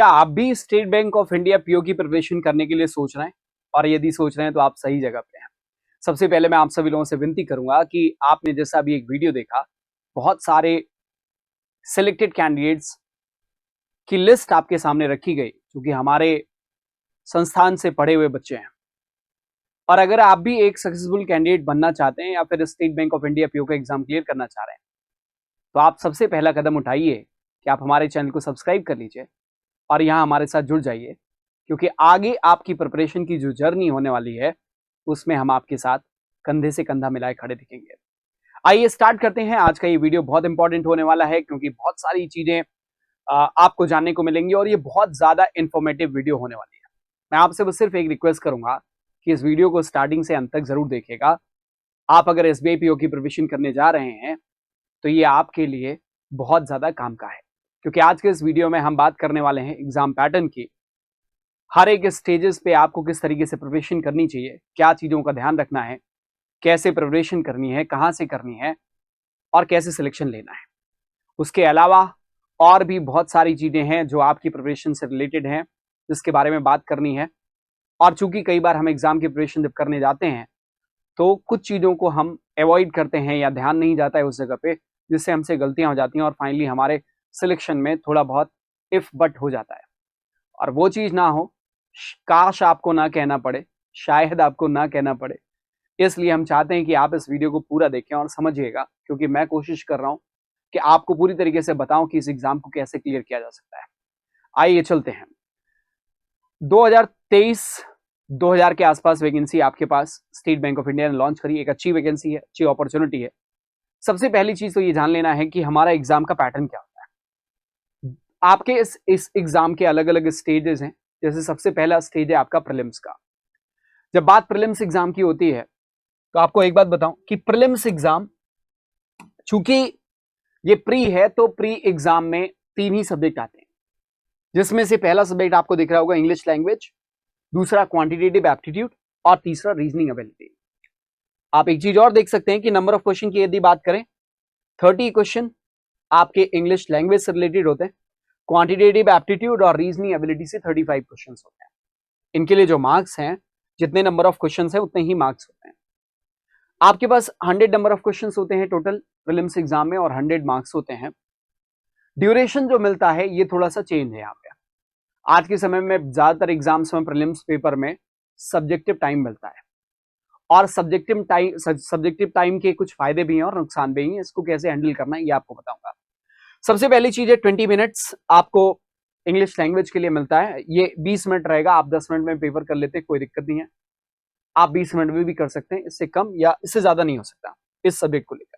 क्या आप भी state bank of India PO की प्रिपरेशन करने के लिए सोच रहे हैं? और यदि सोच रहे हैं तो आप सही जगह पे हैं। सबसे पहले मैं आप सभी लोगों से विनती करूंगा कि आपने जैसा अभी एक वीडियो देखा, बहुत सारे सिलेक्टेड कैंडिडेट्स की लिस्ट आपके सामने रखी गई जो कि हमारे संस्थान से पढ़े हुए बच्चे हैं। और अगर आप भी एक सक्सेसफुल कैंडिडेट बनना चाहते हैं या फिर state bank of India PO का एग्जाम क्लियर करना चाह रहे हैं, तो आप सबसे पहला कदम उठाइए कि आप हमारे चैनल को सब्सक्राइब कर लीजिए और यहाँ हमारे साथ जुड़ जाइए, क्योंकि आगे आपकी प्रिपरेशन की जो जर्नी होने वाली है उसमें हम आपके साथ कंधे से कंधा मिलाए खड़े दिखेंगे। आइए स्टार्ट करते हैं। आज का ये वीडियो बहुत इंपॉर्टेंट होने वाला है क्योंकि बहुत सारी चीजें आपको जानने को मिलेंगी और ये बहुत ज्यादा इंफॉर्मेटिव वीडियो होने वाली है। मैं आपसे बस सिर्फ एक रिक्वेस्ट करूंगा कि इस वीडियो को स्टार्टिंग से अंत तक जरूर देखिएगा। आप अगर एसबीआई पीओ की प्रिपरेशन करने जा रहे हैं तो ये आपके लिए बहुत ज्यादा काम का है, क्योंकि आज के इस वीडियो में हम बात करने वाले हैं एग्जाम पैटर्न की। हर एक स्टेजेस पे आपको किस तरीके से प्रिपरेशन करनी चाहिए, क्या चीजों का ध्यान रखना है, कैसे प्रिपरेशन करनी है, कहां से करनी है और कैसे सिलेक्शन लेना है। उसके अलावा और भी बहुत सारी चीजें हैं जो आपकी प्रिपरेशन से रिलेटेड हैं, जिसके बारे में बात करनी है। और चूंकि कई बार हम एग्जाम की प्रिपरेशन जब करने जाते हैं तो कुछ चीजों को हम अवॉइड करते हैं या ध्यान नहीं जाता है उस जगह पे, जिससे हमसे गलतियां हो जाती हैं और फाइनली हमारे सिलेक्शन में थोड़ा बहुत इफ बट हो जाता है। और वो चीज ना हो, काश आपको ना कहना पड़े, शायद आपको ना कहना पड़े। इसलिए हम चाहते हैं कि आप इस वीडियो को पूरा देखें और समझिएगा, क्योंकि मैं कोशिश कर रहा हूं कि आपको पूरी तरीके से बताऊं कि इस एग्जाम को कैसे क्लियर किया जा सकता है। आइए चलते हैं। 2023 2000 के आसपास वैकेंसी आपके पास स्टेट बैंक ऑफ इंडिया ने लॉन्च करी। एक अच्छी वैकेंसी है, अच्छी अपॉर्चुनिटी है। सबसे पहली चीज तो ये जान लेना है कि हमारा एग्जाम का पैटर्न क्या होता है। आपके इस एग्जाम के अलग अलग स्टेजेस हैं। जैसे सबसे पहला स्टेज है आपका प्रीलिम्स का। जब बात प्रीलिम्स एग्जाम की होती है तो आपको एक बात बताऊं कि प्रीलिम्स एग्जाम, चूंकि ये प्री है, तो प्री एग्जाम में 3 ही सब्जेक्ट आते हैं, जिसमें से पहला सब्जेक्ट आपको दिख रहा होगा इंग्लिश लैंग्वेज, दूसरा क्वांटिटेटिव एप्टीट्यूड और तीसरा रीजनिंग एबिलिटी। आप एक चीज और देख सकते हैं कि नंबर ऑफ क्वेश्चन की यदि बात करें, 30 क्वेश्चन आपके इंग्लिश लैंग्वेज से रिलेटेड होते हैं, क्वांटिटेटिव एप्टीट्यूड और रीजनिंग एबिलिटी से 35 क्वेश्चन होते हैं। इनके लिए जो मार्क्स हैं, जितने नंबर ऑफ क्वेश्चन है उतने ही मार्क्स होते हैं। आपके पास 100 नंबर ऑफ क्वेश्चन होते हैं टोटल प्रीलिम्स एग्जाम में और 100 मार्क्स होते हैं। ड्यूरेशन जो मिलता है ये थोड़ा सा चेंज है यहाँ पे। आज के समय में ज्यादातर एग्जाम्स में प्रीलिम्स पेपर में सब्जेक्टिव टाइम मिलता है, और सब्जेक्टिव टाइम के कुछ फायदे भी हैं और नुकसान भी हैं। इसको कैसे हैंडल करना है ये आपको बताऊंगा। सबसे पहली चीज है 20 मिनट्स आपको इंग्लिश लैंग्वेज के लिए मिलता है। ये 20 मिनट रहेगा, आप 10 मिनट में पेपर कर लेते हैं, कोई दिक्कत नहीं है। आप 20 मिनट में भी कर सकते हैं, इससे कम या इससे ज्यादा नहीं हो सकता इस सब्जेक्ट को लेकर।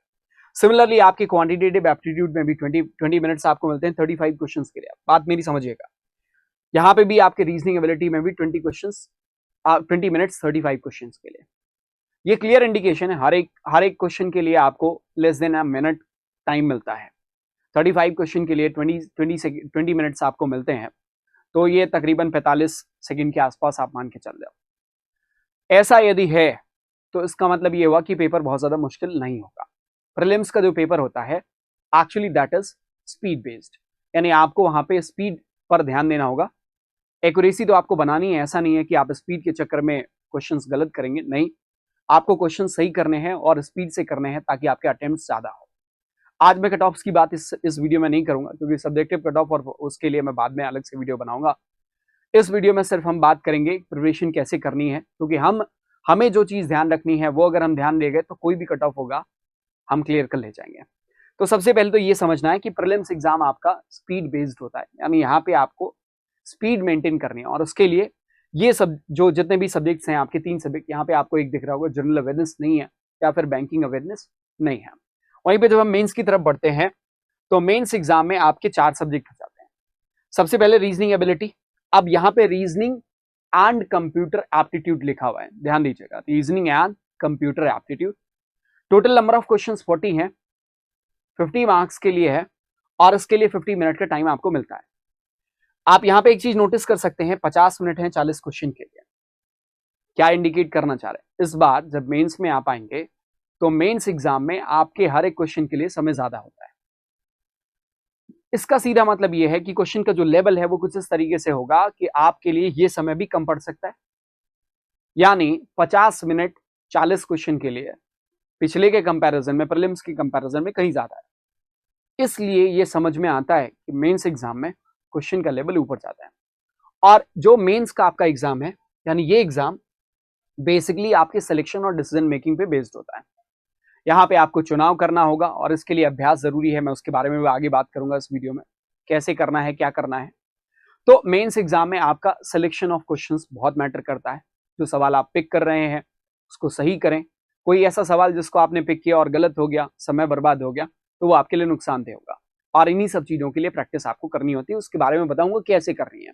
सिमिलरली आपके क्वांटिटेटिव एप्टीट्यूड में भी 20 मिनट्स आपको मिलते हैं 35 क्वेश्चंस के लिए। बात मेरी समझिएगा, यहाँ पे भी आपके रीजनिंग एबिलिटी में भी 20 मिनट्स 35 क्वेश्चंस के लिए। ये क्लियर इंडिकेशन है, हर एक क्वेश्चन के लिए आपको less than a minute time मिलता है। 35 क्वेश्चन के लिए 20 मिनट्स आपको मिलते हैं, तो ये तकरीबन 45 सेकंड के आसपास आप मान के चल जाओ। ऐसा यदि है तो इसका मतलब ये हुआ कि पेपर बहुत ज्यादा मुश्किल नहीं होगा। प्रीलिम्स का जो पेपर होता है actually that is speed based, यानी आपको वहां पे स्पीड पर ध्यान देना होगा। एक्यूरेसी तो आपको बनानी है, ऐसा नहीं है कि आप स्पीड के चक्कर में क्वेश्चंस गलत करेंगे, नहीं, आपको क्वेश्चन सही करने हैं और स्पीड से करने हैं ताकि आपके अटेम्प्ट्स ज्यादा हो। आज मैं कट ऑफ्स की बात इस वीडियो में नहीं करूंगा, क्योंकि सब्जेक्टिव कट ऑफ और उसके लिए मैं बाद में अलग से वीडियो बनाऊंगा। इस वीडियो में सिर्फ हम बात करेंगे प्रिपरेशन कैसे करनी है, क्योंकि हमें जो चीज ध्यान रखनी है वो अगर हम ध्यान देंगे तो कोई भी कट ऑफ होगा हम क्लियर कर ले जाएंगे। तो सबसे पहले तो ये समझना है कि प्रीलिम्स एग्जाम आपका स्पीड बेस्ड होता है, यानी यहाँ पे आपको स्पीड मेंटेन करनी है। और उसके लिए ये सब जो जितने भी सब्जेक्ट्स हैं आपके 3 सब्जेक्ट, यहाँ पे आपको एक दिख रहा होगा जनरल अवेयरनेस नहीं है या फिर बैंकिंग अवेयरनेस नहीं है। वहीं पे जब हम मेंस की तरफ बढ़ते हैं तो मेंस एग्जाम में आपके 4 सब्जेक्ट हो जाते हैं। सबसे पहले रीजनिंग एबिलिटी। अब यहाँ पे रीजनिंग एंड कंप्यूटर एप्टीट्यूड लिखा हुआ है, ध्यान दीजिएगा, reasoning and computer aptitude. Total number of questions 40 हैं, 50 मार्क्स के लिए है और इसके लिए 50 मिनट का टाइम आपको मिलता है। आप यहाँ पे एक चीज नोटिस कर सकते हैं, 50 मिनट है 40 क्वेश्चन के लिए। क्या इंडिकेट करना चाह रहे हैं, इस बार जब मेंस में आप आएंगे तो मेंस एग्जाम में आपके हर एक क्वेश्चन के लिए समय ज्यादा होता है। इसका सीधा मतलब ये है कि क्वेश्चन का जो लेवल है वो कुछ इस तरीके से होगा कि आपके लिए ये समय भी कम पड़ सकता है, यानी 50 मिनट 40 क्वेश्चन के लिए पिछले के कंपैरिजन में, प्रीलिम्स के कंपैरिजन में कहीं ज्यादा है। इसलिए ये समझ में आता है कि मेंस एग्जाम में क्वेश्चन का लेवल ऊपर जाता है। और जो मेंस का आपका एग्जाम है, यानी ये एग्जाम बेसिकली आपके सिलेक्शन और डिसीजन मेकिंग पे बेस्ड होता है। यहाँ पे आपको चुनाव करना होगा और इसके लिए अभ्यास जरूरी है। मैं उसके बारे में आगे बात करूंगा इस वीडियो में, कैसे करना है, क्या करना है। तो मेंस एग्जाम में आपका सिलेक्शन ऑफ क्वेश्चंस बहुत मैटर करता है। जो सवाल आप पिक कर रहे हैं उसको सही करें। कोई ऐसा सवाल जिसको आपने पिक किया और गलत हो गया, समय बर्बाद हो गया, तो वो आपके लिए नुकसानदेह होगा। और इन्हीं सब चीजों के लिए प्रैक्टिस आपको करनी होती है, उसके बारे में बताऊंगा कैसे करनी है।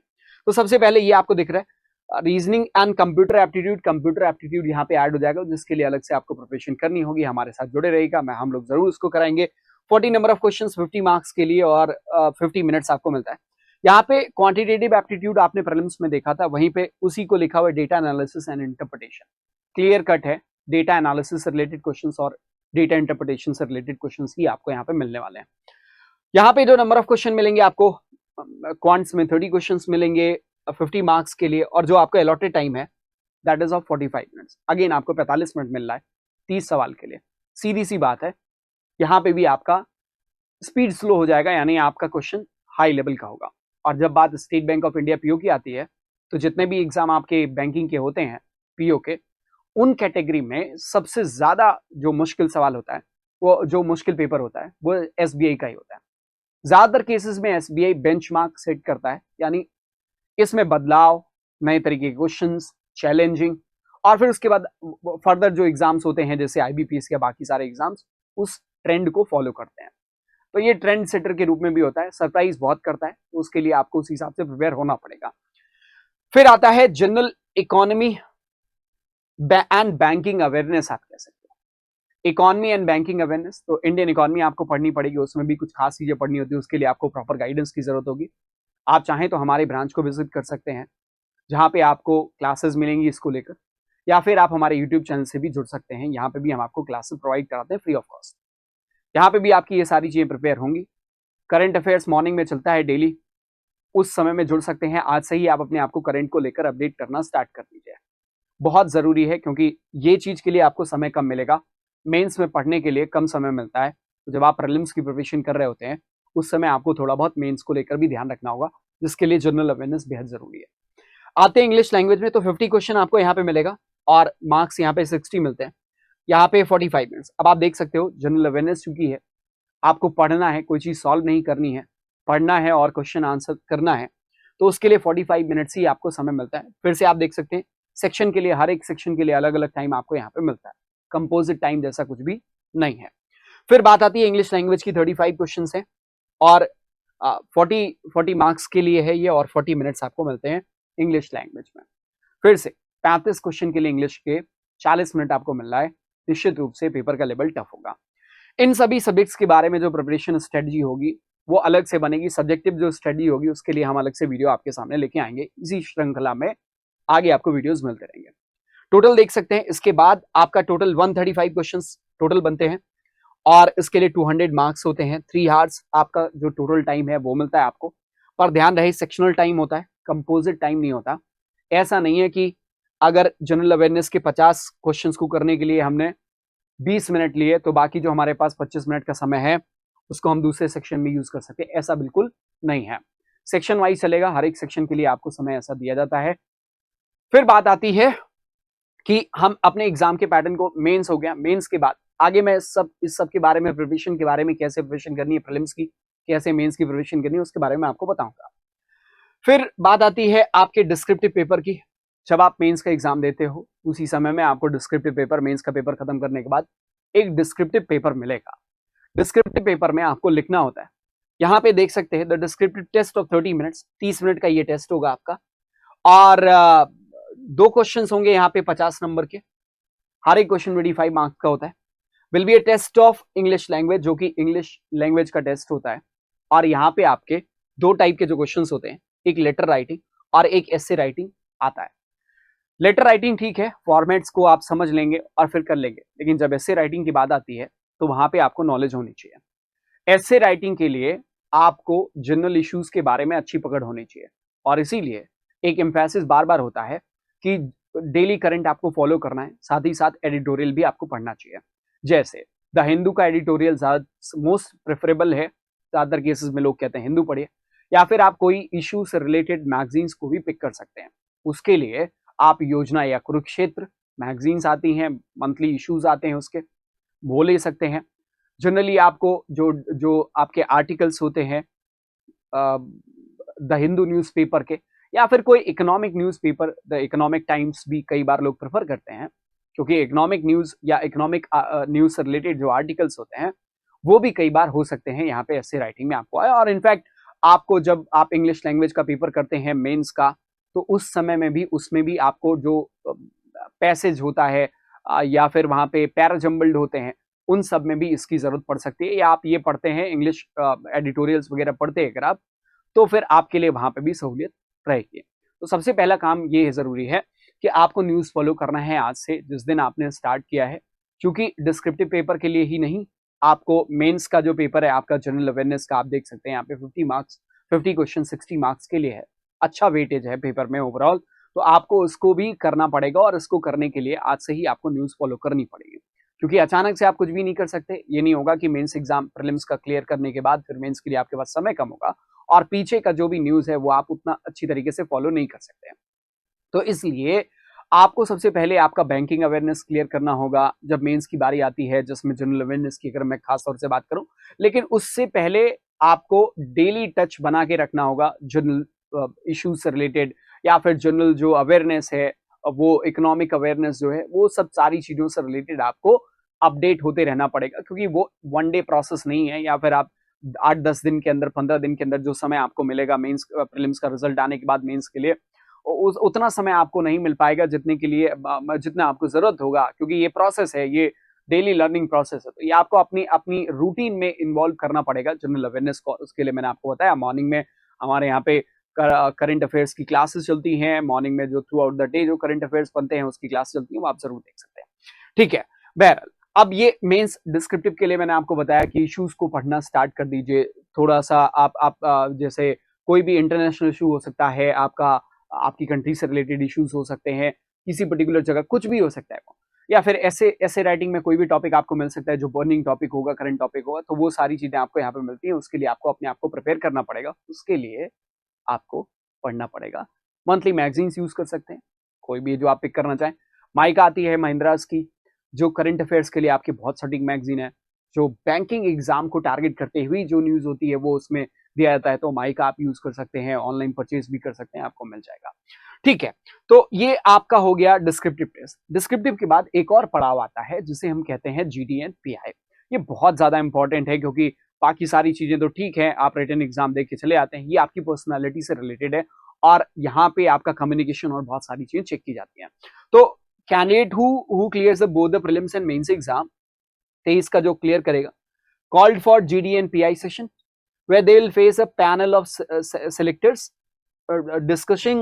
तो सबसे पहले ये आपको दिख रहा है reasoning and computer aptitude. Computer aptitude यहाँ पे ऐड हो जाएगा, जिसके लिए अलग से आपको प्रिपरेशन करनी होगी। हमारे साथ जुड़े रहेगा, हम लोग जरूर इसको कराएंगे। 40 नंबर ऑफ क्वेश्चंस 50 मार्क्स के लिए और 50 मिनट्स आपको मिलता है। यहाँ पे क्वांटिटेटिव एप्टीट्यूड आपने प्रीलिम्स में देखा था, वहीं पे उसी को लिखा हुआ data analysis and interpretation. Clear cut है, डेटा एनालिसिस से रिलेटेड क्वेश्चंस और डेटा इंटरप्रिटेशन से रिलेटेड क्वेश्चंस ही आपको यहाँ पे मिलने वाले हैं। यहाँ पे जो नंबर ऑफ क्वेश्चन मिलेंगे आपको क्वांट्स में 30 क्वेश्चंस मिलेंगे 50 मार्क्स के लिए, और जो आपको अलॉटेड टाइम है that is of 45 minutes. Again आपको 45 मिनट मिल रहा है 30 सवाल के लिए। सीधी सी बात है, यहाँ पे भी आपका स्पीड स्लो हो जाएगा, यानी आपका क्वेश्चन हाई लेवल का होगा। और जब बात state bank of India PO की आती है, तो जितने भी एग्जाम आपके बैंकिंग के होते हैं पीओ के, उन कैटेगरी में सबसे ज्यादा जो मुश्किल सवाल होता है, वो जो मुश्किल पेपर होता है, वो एसबीआई का ही होता है। ज्यादातर केसेस में एसबीआई बेंचमार्क सेट करता है, यानी इसमें बदलाव, नए तरीके के क्वेश्चंस, चैलेंजिंग, और फिर उसके बाद फर्दर जो एग्जाम्स होते हैं जैसे आईबीपीएस या बाकी सारे एग्जाम्स, उस ट्रेंड को फॉलो करते हैं। तो ये ट्रेंड सेटर के रूप में भी होता है, सरप्राइज बहुत करता है, तो उसके लिए आपको उस हिसाब से प्रिपेयर होना पड़ेगा। फिर आता है general economy and banking awareness. आप कह सकते हो इकोनॉमी एंड बैंकिंग अवेयरनेस, तो इंडियन इकोनॉमी आपको पढ़नी पड़ेगी, उसमें भी कुछ खास चीजें पढ़नी होती है, उसके लिए आपको प्रॉपर गाइडेंस की जरूरत होगी। आप चाहें तो हमारे ब्रांच को विजिट कर सकते हैं, जहां पे आपको क्लासेस मिलेंगी इसको लेकर, या फिर आप हमारे यूट्यूब चैनल से भी जुड़ सकते हैं। यहाँ पे भी हम आपको क्लासेस प्रोवाइड कराते हैं फ्री ऑफ कॉस्ट। यहाँ पे भी आपकी ये सारी चीजें प्रिपेयर होंगी। करंट अफेयर्स मॉर्निंग में चलता है डेली, उस समय में जुड़ सकते हैं। आज से ही आप अपने आप को करंट को लेकर अपडेट करना स्टार्ट कर दीजिए, बहुत जरूरी है, क्योंकि ये चीज के लिए आपको समय कम मिलेगा। मेंस में पढ़ने के लिए कम समय मिलता है, तो जब आप प्रीलिम्स की प्रिपरेशन कर रहे होते हैं उस समय आपको थोड़ा बहुत मेंस को लेकर भी ध्यान रखना होगा, जिसके लिए जनरल अवेयरनेस बेहद जरूरी है। आते हैं इंग्लिश लैंग्वेज में, तो 50 क्वेश्चन आपको यहाँ पे मिलेगा और मार्क्स यहाँ पे 60 मिलते हैं, यहाँ पे 45 मिनट्स। अब आप देख सकते हो जनरल अवेयरनेस चूंकि है, आपको पढ़ना है, कोई चीज सॉल्व नहीं करनी है, पढ़ना है और क्वेश्चन आंसर करना है, तो उसके लिए 45 मिनट्स ही आपको समय मिलता है। फिर से आप देख सकते हैं सेक्शन के लिए, हर एक सेक्शन के लिए अलग अलग टाइम आपको यहाँ पे मिलता है, कंपोजिट टाइम जैसा कुछ भी नहीं है। फिर बात आती है इंग्लिश लैंग्वेज की, 35 क्वेश्चन है और 40 मार्क्स के लिए है ये, और 40 मिनट्स आपको मिलते हैं इंग्लिश लैंग्वेज में। फिर से 35 क्वेश्चन के लिए इंग्लिश के 40 मिनट आपको मिल रहा है। निश्चित रूप से पेपर का लेवल टफ होगा। इन सभी सब्जेक्ट्स के बारे में जो प्रिपरेशन स्ट्रेटजी होगी वो अलग से बनेगी। सब्जेक्टिव जो स्टडी होगी उसके लिए हम अलग से वीडियो आपके सामने लेके आएंगे। इसी श्रृंखला में आगे आपको वीडियोस मिलते रहेंगे। टोटल देख सकते हैं, इसके बाद आपका टोटल 135 क्वेश्चंस टोटल बनते हैं और इसके लिए 200 मार्क्स होते हैं। 3 आवर्स आपका जो टोटल टाइम है वो मिलता है आपको। पर ध्यान रहे, सेक्शनल टाइम होता है, कंपोजिट टाइम नहीं होता। ऐसा नहीं है कि अगर जनरल अवेयरनेस के 50 क्वेश्चंस को करने के लिए हमने 20 मिनट लिए तो बाकी जो हमारे पास 25 मिनट का समय है उसको हम दूसरे सेक्शन में यूज कर सकते हैं, ऐसा बिल्कुल नहीं है। सेक्शन वाइज चलेगा, हर एक सेक्शन के लिए आपको समय ऐसा दिया जाता है। फिर बात आती है कि हम अपने एग्जाम के पैटर्न को, मेंस हो गया, मेंस के बाद आगे मैं इस सब के बारे में, प्रिपरेशन के बारे में, कैसे प्रिपरेशन करनी है प्रीलिम्स की, कैसे मेंस की प्रिपरेशन करनी है, उसके बारे में आपको बताऊंगा। फिर बात आती है आपके डिस्क्रिप्टिव पेपर की। जब आप मेंस का एग्जाम देते हो उसी समय में आपको डिस्क्रिप्टिव पेपर, मेंस का पेपर खत्म करने के बाद एक डिस्क्रिप्टिव पेपर मिलेगा। डिस्क्रिप्टिव पेपर में आपको लिखना होता है। यहाँ पे देख सकते हैं the descriptive test of 30 minutes, 30 minute का ये टेस्ट होगा आपका, और 2 क्वेश्चन होंगे यहाँ पे 50 नंबर के। हर एक क्वेश्चन 25 मार्क्स का होता है। Will be a test of English language, जो कि इंग्लिश लैंग्वेज का टेस्ट होता है। और यहाँ पे आपके 2 टाइप के जो क्वेश्चन होते हैं, एक लेटर राइटिंग और एक एसे राइटिंग आता है। लेटर राइटिंग ठीक है, फॉर्मेट्स को आप समझ लेंगे और फिर कर लेंगे, लेकिन जब एसे राइटिंग की बात आती है तो वहां पे आपको नॉलेज होनी चाहिए। एसे राइटिंग के लिए आपको जनरल इश्यूज के बारे में अच्छी पकड़ होनी चाहिए, और इसीलिए एक एम्फेसिस बार बार होता है कि डेली करंट आपको फॉलो करना है, साथ ही साथ एडिटोरियल भी आपको पढ़ना चाहिए। जैसे द हिंदू का एडिटोरियल मोस्ट प्रेफरेबल है, ज्यादातर केसेस में लोग कहते हैं हिंदू पढ़िए, या फिर आप कोई इशू से रिलेटेड मैगजीन्स को भी पिक कर सकते हैं। उसके लिए आप योजना या कुरुक्षेत्र मैगजीन्स आती हैं, मंथली इश्यूज आते हैं, उसके वो ले सकते हैं। जनरली आपको जो जो आपके आर्टिकल्स होते हैं द हिंदू न्यूज़पेपर के, या फिर कोई economic newspaper, the economic times भी कई बार लोग प्रेफर करते हैं, क्योंकि इकोनॉमिक न्यूज़ या इकोनॉमिक न्यूज़ से रिलेटेड जो आर्टिकल्स होते हैं वो भी कई बार हो सकते हैं यहाँ पे ऐसे राइटिंग में आपको आए। और इनफैक्ट आपको जब आप इंग्लिश लैंग्वेज का पेपर करते हैं मेंस का, तो उस समय में भी उसमें भी आपको जो पैसेज होता है या फिर वहाँ पे पैराजम्बल्ड होते हैं, उन सब में भी इसकी जरूरत पड़ सकती है। या आप ये पढ़ते हैं इंग्लिश एडिटोरियल्स वगैरह पढ़ते हैं अगर आप, तो फिर आपके लिए वहां पे भी सहूलियत रहेगी। तो सबसे पहला काम ये जरूरी है कि आपको न्यूज़ फॉलो करना है आज से, जिस दिन आपने स्टार्ट किया है, क्योंकि डिस्क्रिप्टिव पेपर के लिए ही नहीं, आपको मेंस का जो पेपर है आपका जनरल अवेयरनेस का, आप देख सकते हैं यहाँ पे 50 मार्क्स, 50 क्वेश्चन 60 मार्क्स के लिए है, अच्छा वेटेज है पेपर में ओवरऑल। तो आपको उसको भी करना पड़ेगा, और इसको करने के लिए आज से ही आपको न्यूज़ फॉलो करनी पड़ेगी, क्योंकि अचानक से आप कुछ भी नहीं कर सकते। ये नहीं होगा कि मेंस एग्जाम प्रीलिम्स का क्लियर करने के बाद फिर मेंस के लिए आपके पास समय कम होगा, और पीछे का जो भी न्यूज़ है वो आप उतना अच्छी तरीके से फॉलो नहीं कर सकते हैं। तो इसलिए आपको सबसे पहले आपका बैंकिंग अवेयरनेस क्लियर करना होगा जब मेंस की बारी आती है, जिसमें जनरल अवेयरनेस की अगर मैं खास तौर से बात करूं। लेकिन उससे पहले आपको डेली टच बना के रखना होगा जनरल इश्यूज से रिलेटेड, या फिर जनरल जो अवेयरनेस है, वो इकोनॉमिक अवेयरनेस जो है, वो सब सारी चीजों से रिलेटेड आपको अपडेट होते रहना पड़ेगा, क्योंकि वो वन डे प्रोसेस नहीं है, या फिर आप 8-10 दिन के अंदर, 15 दिन के अंदर जो समय आपको मिलेगा मेंस प्रीलिम्स का रिजल्ट आने के बाद मेंस के लिए, उतना समय आपको नहीं मिल पाएगा जितने के लिए जितना आपको जरूरत होगा, क्योंकि ये प्रोसेस है, ये डेली लर्निंग प्रोसेस है। तो ये आपको अपनी अपनी रूटीन में इन्वॉल्व करना पड़ेगा जनरल अवेयरनेस को। उसके लिए मैंने आपको बताया, मॉर्निंग में हमारे यहाँ पे करंट अफेयर्स की क्लासेस चलती हैं, मॉर्निंग में जो थ्रू आउट द डे जो करंट अफेयर्स बनते हैं उसकी क्लास चलती है, वो आप जरूर देख सकते हैं। ठीक है, बहरहाल अब ये मेंस डिस्क्रिप्टिव के लिए मैंने आपको बताया कि इश्यूज को पढ़ना स्टार्ट कर दीजिए। थोड़ा सा आप जैसे कोई भी इंटरनेशनल इशू हो सकता है आपका, आपकी कंट्री से रिलेटेड इश्यूज हो सकते हैं, किसी पर्टिकुलर जगह कुछ भी हो सकता है वो, या फिर ऐसे ऐसे राइटिंग में कोई भी टॉपिक आपको मिल सकता है जो बर्निंग टॉपिक होगा, करंट टॉपिक होगा, तो वो सारी चीजें आपको यहाँ पे मिलती हैं। उसके लिए आपको अपने आप को प्रिपेयर करना पड़ेगा, उसके लिए आपको पढ़ना पड़ेगा। मंथली मैगजीन्स यूज कर सकते हैं, कोई भी जो आप पिक करना चाहें। माइका आती है महिंद्रास की, जो करंट अफेयर्स के लिए आपकी बहुत सटीक मैगजीन है, जो बैंकिंग एग्जाम को टारगेट करते हुए जो न्यूज होती है वो उसमें दिया जाता है। तो माइका आप यूज कर सकते हैं, ऑनलाइन परचेज भी कर सकते हैं, आपको मिल जाएगा। ठीक है, तो ये आपका हो गया डिस्क्रिप्टिव टेस्ट। डिस्क्रिप्टिव के बाद एक और पड़ाव आता है जिसे हम कहते हैं जीडीएन पीआई। ये बहुत ज्यादा इंपॉर्टेंट है, क्योंकि बाकी सारी चीजें तो ठीक है, आप रिटन एग्जाम दे के चले आते हैं, ये आपकी पर्सनालिटी से रिलेटेड है, और यहाँ पे आपका कम्युनिकेशन और बहुत सारी चीजें चेक की जाती हैं। तो candidate who clears both the prelims and mains exam, 23 का जो क्लियर करेगा, called for GD and PI session where they will face a panel of selectors discussing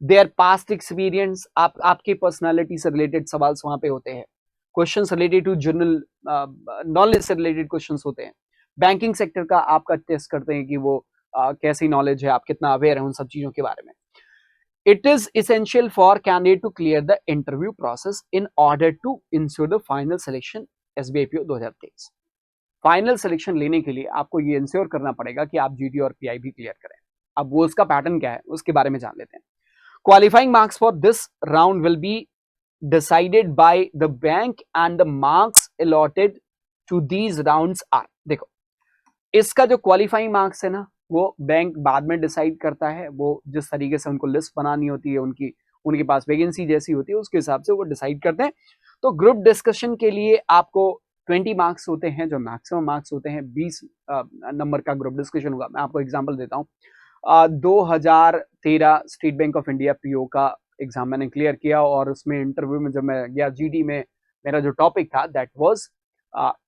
their past experience। आपकी पर्सनालिटी से रिलेटेड सवाल वहां पे होते हैं, questions related to general knowledge से रिलेटेड क्वेश्चंस होते हैं। बैंकिंग सेक्टर का आपका टेस्ट करते हैं कि वो कैसी नॉलेज है, आप कितना अवेयर हैं उन सब चीजों के बारे में। It is essential for candidate to clear the interview process in order to ensure the final selection SBI PO 2023। Final selection लेने के लिए आपको ये इंश्योर करना पड़ेगा कि आप जीडी और पीआई भी क्लियर करें। अब वो उसका पैटर्न क्या है उसके बारे में जान लेते हैं। Qualifying marks for this round will be decided by the bank and the marks allotted to these rounds are. देखो, इसका जो क्वालिफाइंग मार्क्स है ना, वो बैंक बाद में डिसाइड करता है। वो जिस तरीके से उनको लिस्ट बनानी होती है, उनके पास वैकेंसी जैसी होती है, उसके हिसाब से वो डिसाइड करते हैं। तो ग्रुप डिस्कशन के लिए आपको 20 मार्क्स होते हैं, जो मैक्सिमम मार्क्स होते हैं। 20 नंबर का ग्रुप डिस्कशन होगा। मैं आपको एग्जांपल देता हूँ। 2013 state bank of India PO का एग्जाम मैंने क्लियर किया, और उसमें इंटरव्यू में जब मैं गया जीडी में, मेरा जो टॉपिक था that was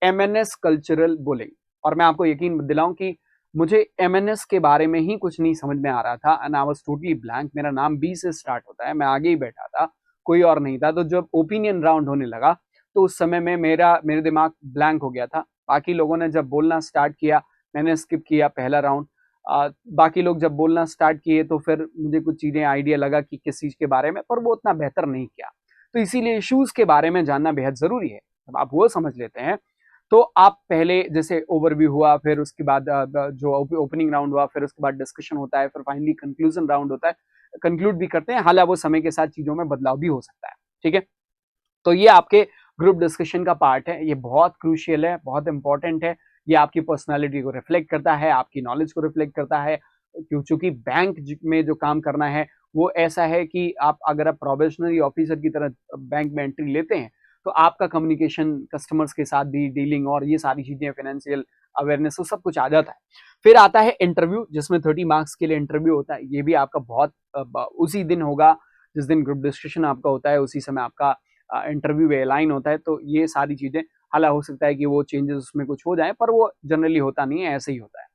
MNS cultural bullying. और मैं आपको यकीन दिलाऊं कि मुझे एमएनएस के बारे में ही कुछ नहीं समझ में आ रहा था, and I was totally blank. मेरा नाम बी से स्टार्ट होता है, मैं आगे ही बैठा था, कोई और नहीं था। तो जब ओपिनियन राउंड होने लगा तो उस समय में मेरे दिमाग ब्लैंक हो गया था। बाकी लोगों ने जब बोलना स्टार्ट किया मैंने स्किप किया पहला राउंड। बाकी लोग जब बोलना स्टार्ट किए तो फिर मुझे कुछ चीजें आइडिया लगा कि किस चीज के बारे में, पर वो उतना बेहतर नहीं किया। तो इसीलिए इश्यूज के बारे में जानना बेहद जरूरी है। जब आप वो समझ लेते हैं तो आप पहले जैसे ओवरव्यू हुआ, फिर उसके बाद जो ओपनिंग राउंड हुआ, फिर उसके बाद डिस्कशन होता है, फिर फाइनली कंक्लूजन राउंड होता है, कंक्लूड भी करते हैं। हालांकि वो समय के साथ चीजों में बदलाव भी हो सकता है। ठीक है, तो ये आपके ग्रुप डिस्कशन का पार्ट है। ये बहुत क्रूशियल है, बहुत इंपॉर्टेंट है। ये आपकी पर्सनालिटी को रिफ्लेक्ट करता है, आपकी नॉलेज को रिफ्लेक्ट करता है। क्योंकि बैंक में जो काम करना है वो ऐसा है कि आप अगर आप प्रोबेशनरी ऑफिसर की तरह बैंक में एंट्री लेते हैं तो आपका कम्युनिकेशन कस्टमर्स के साथ भी डीलिंग और ये सारी चीजें, फाइनेंशियल अवेयरनेस, तो सब कुछ आ जाता है। फिर आता है इंटरव्यू, जिसमें 30 मार्क्स के लिए इंटरव्यू होता है। ये भी आपका बहुत उसी दिन होगा जिस दिन ग्रुप डिस्कशन आपका होता है, उसी समय आपका इंटरव्यू में अलाइन होता है। तो ये सारी चीजें, हालांकि हो सकता है कि वो चेंजेस उसमें कुछ हो जाए, पर वो जनरली होता नहीं है, ऐसे ही होता है।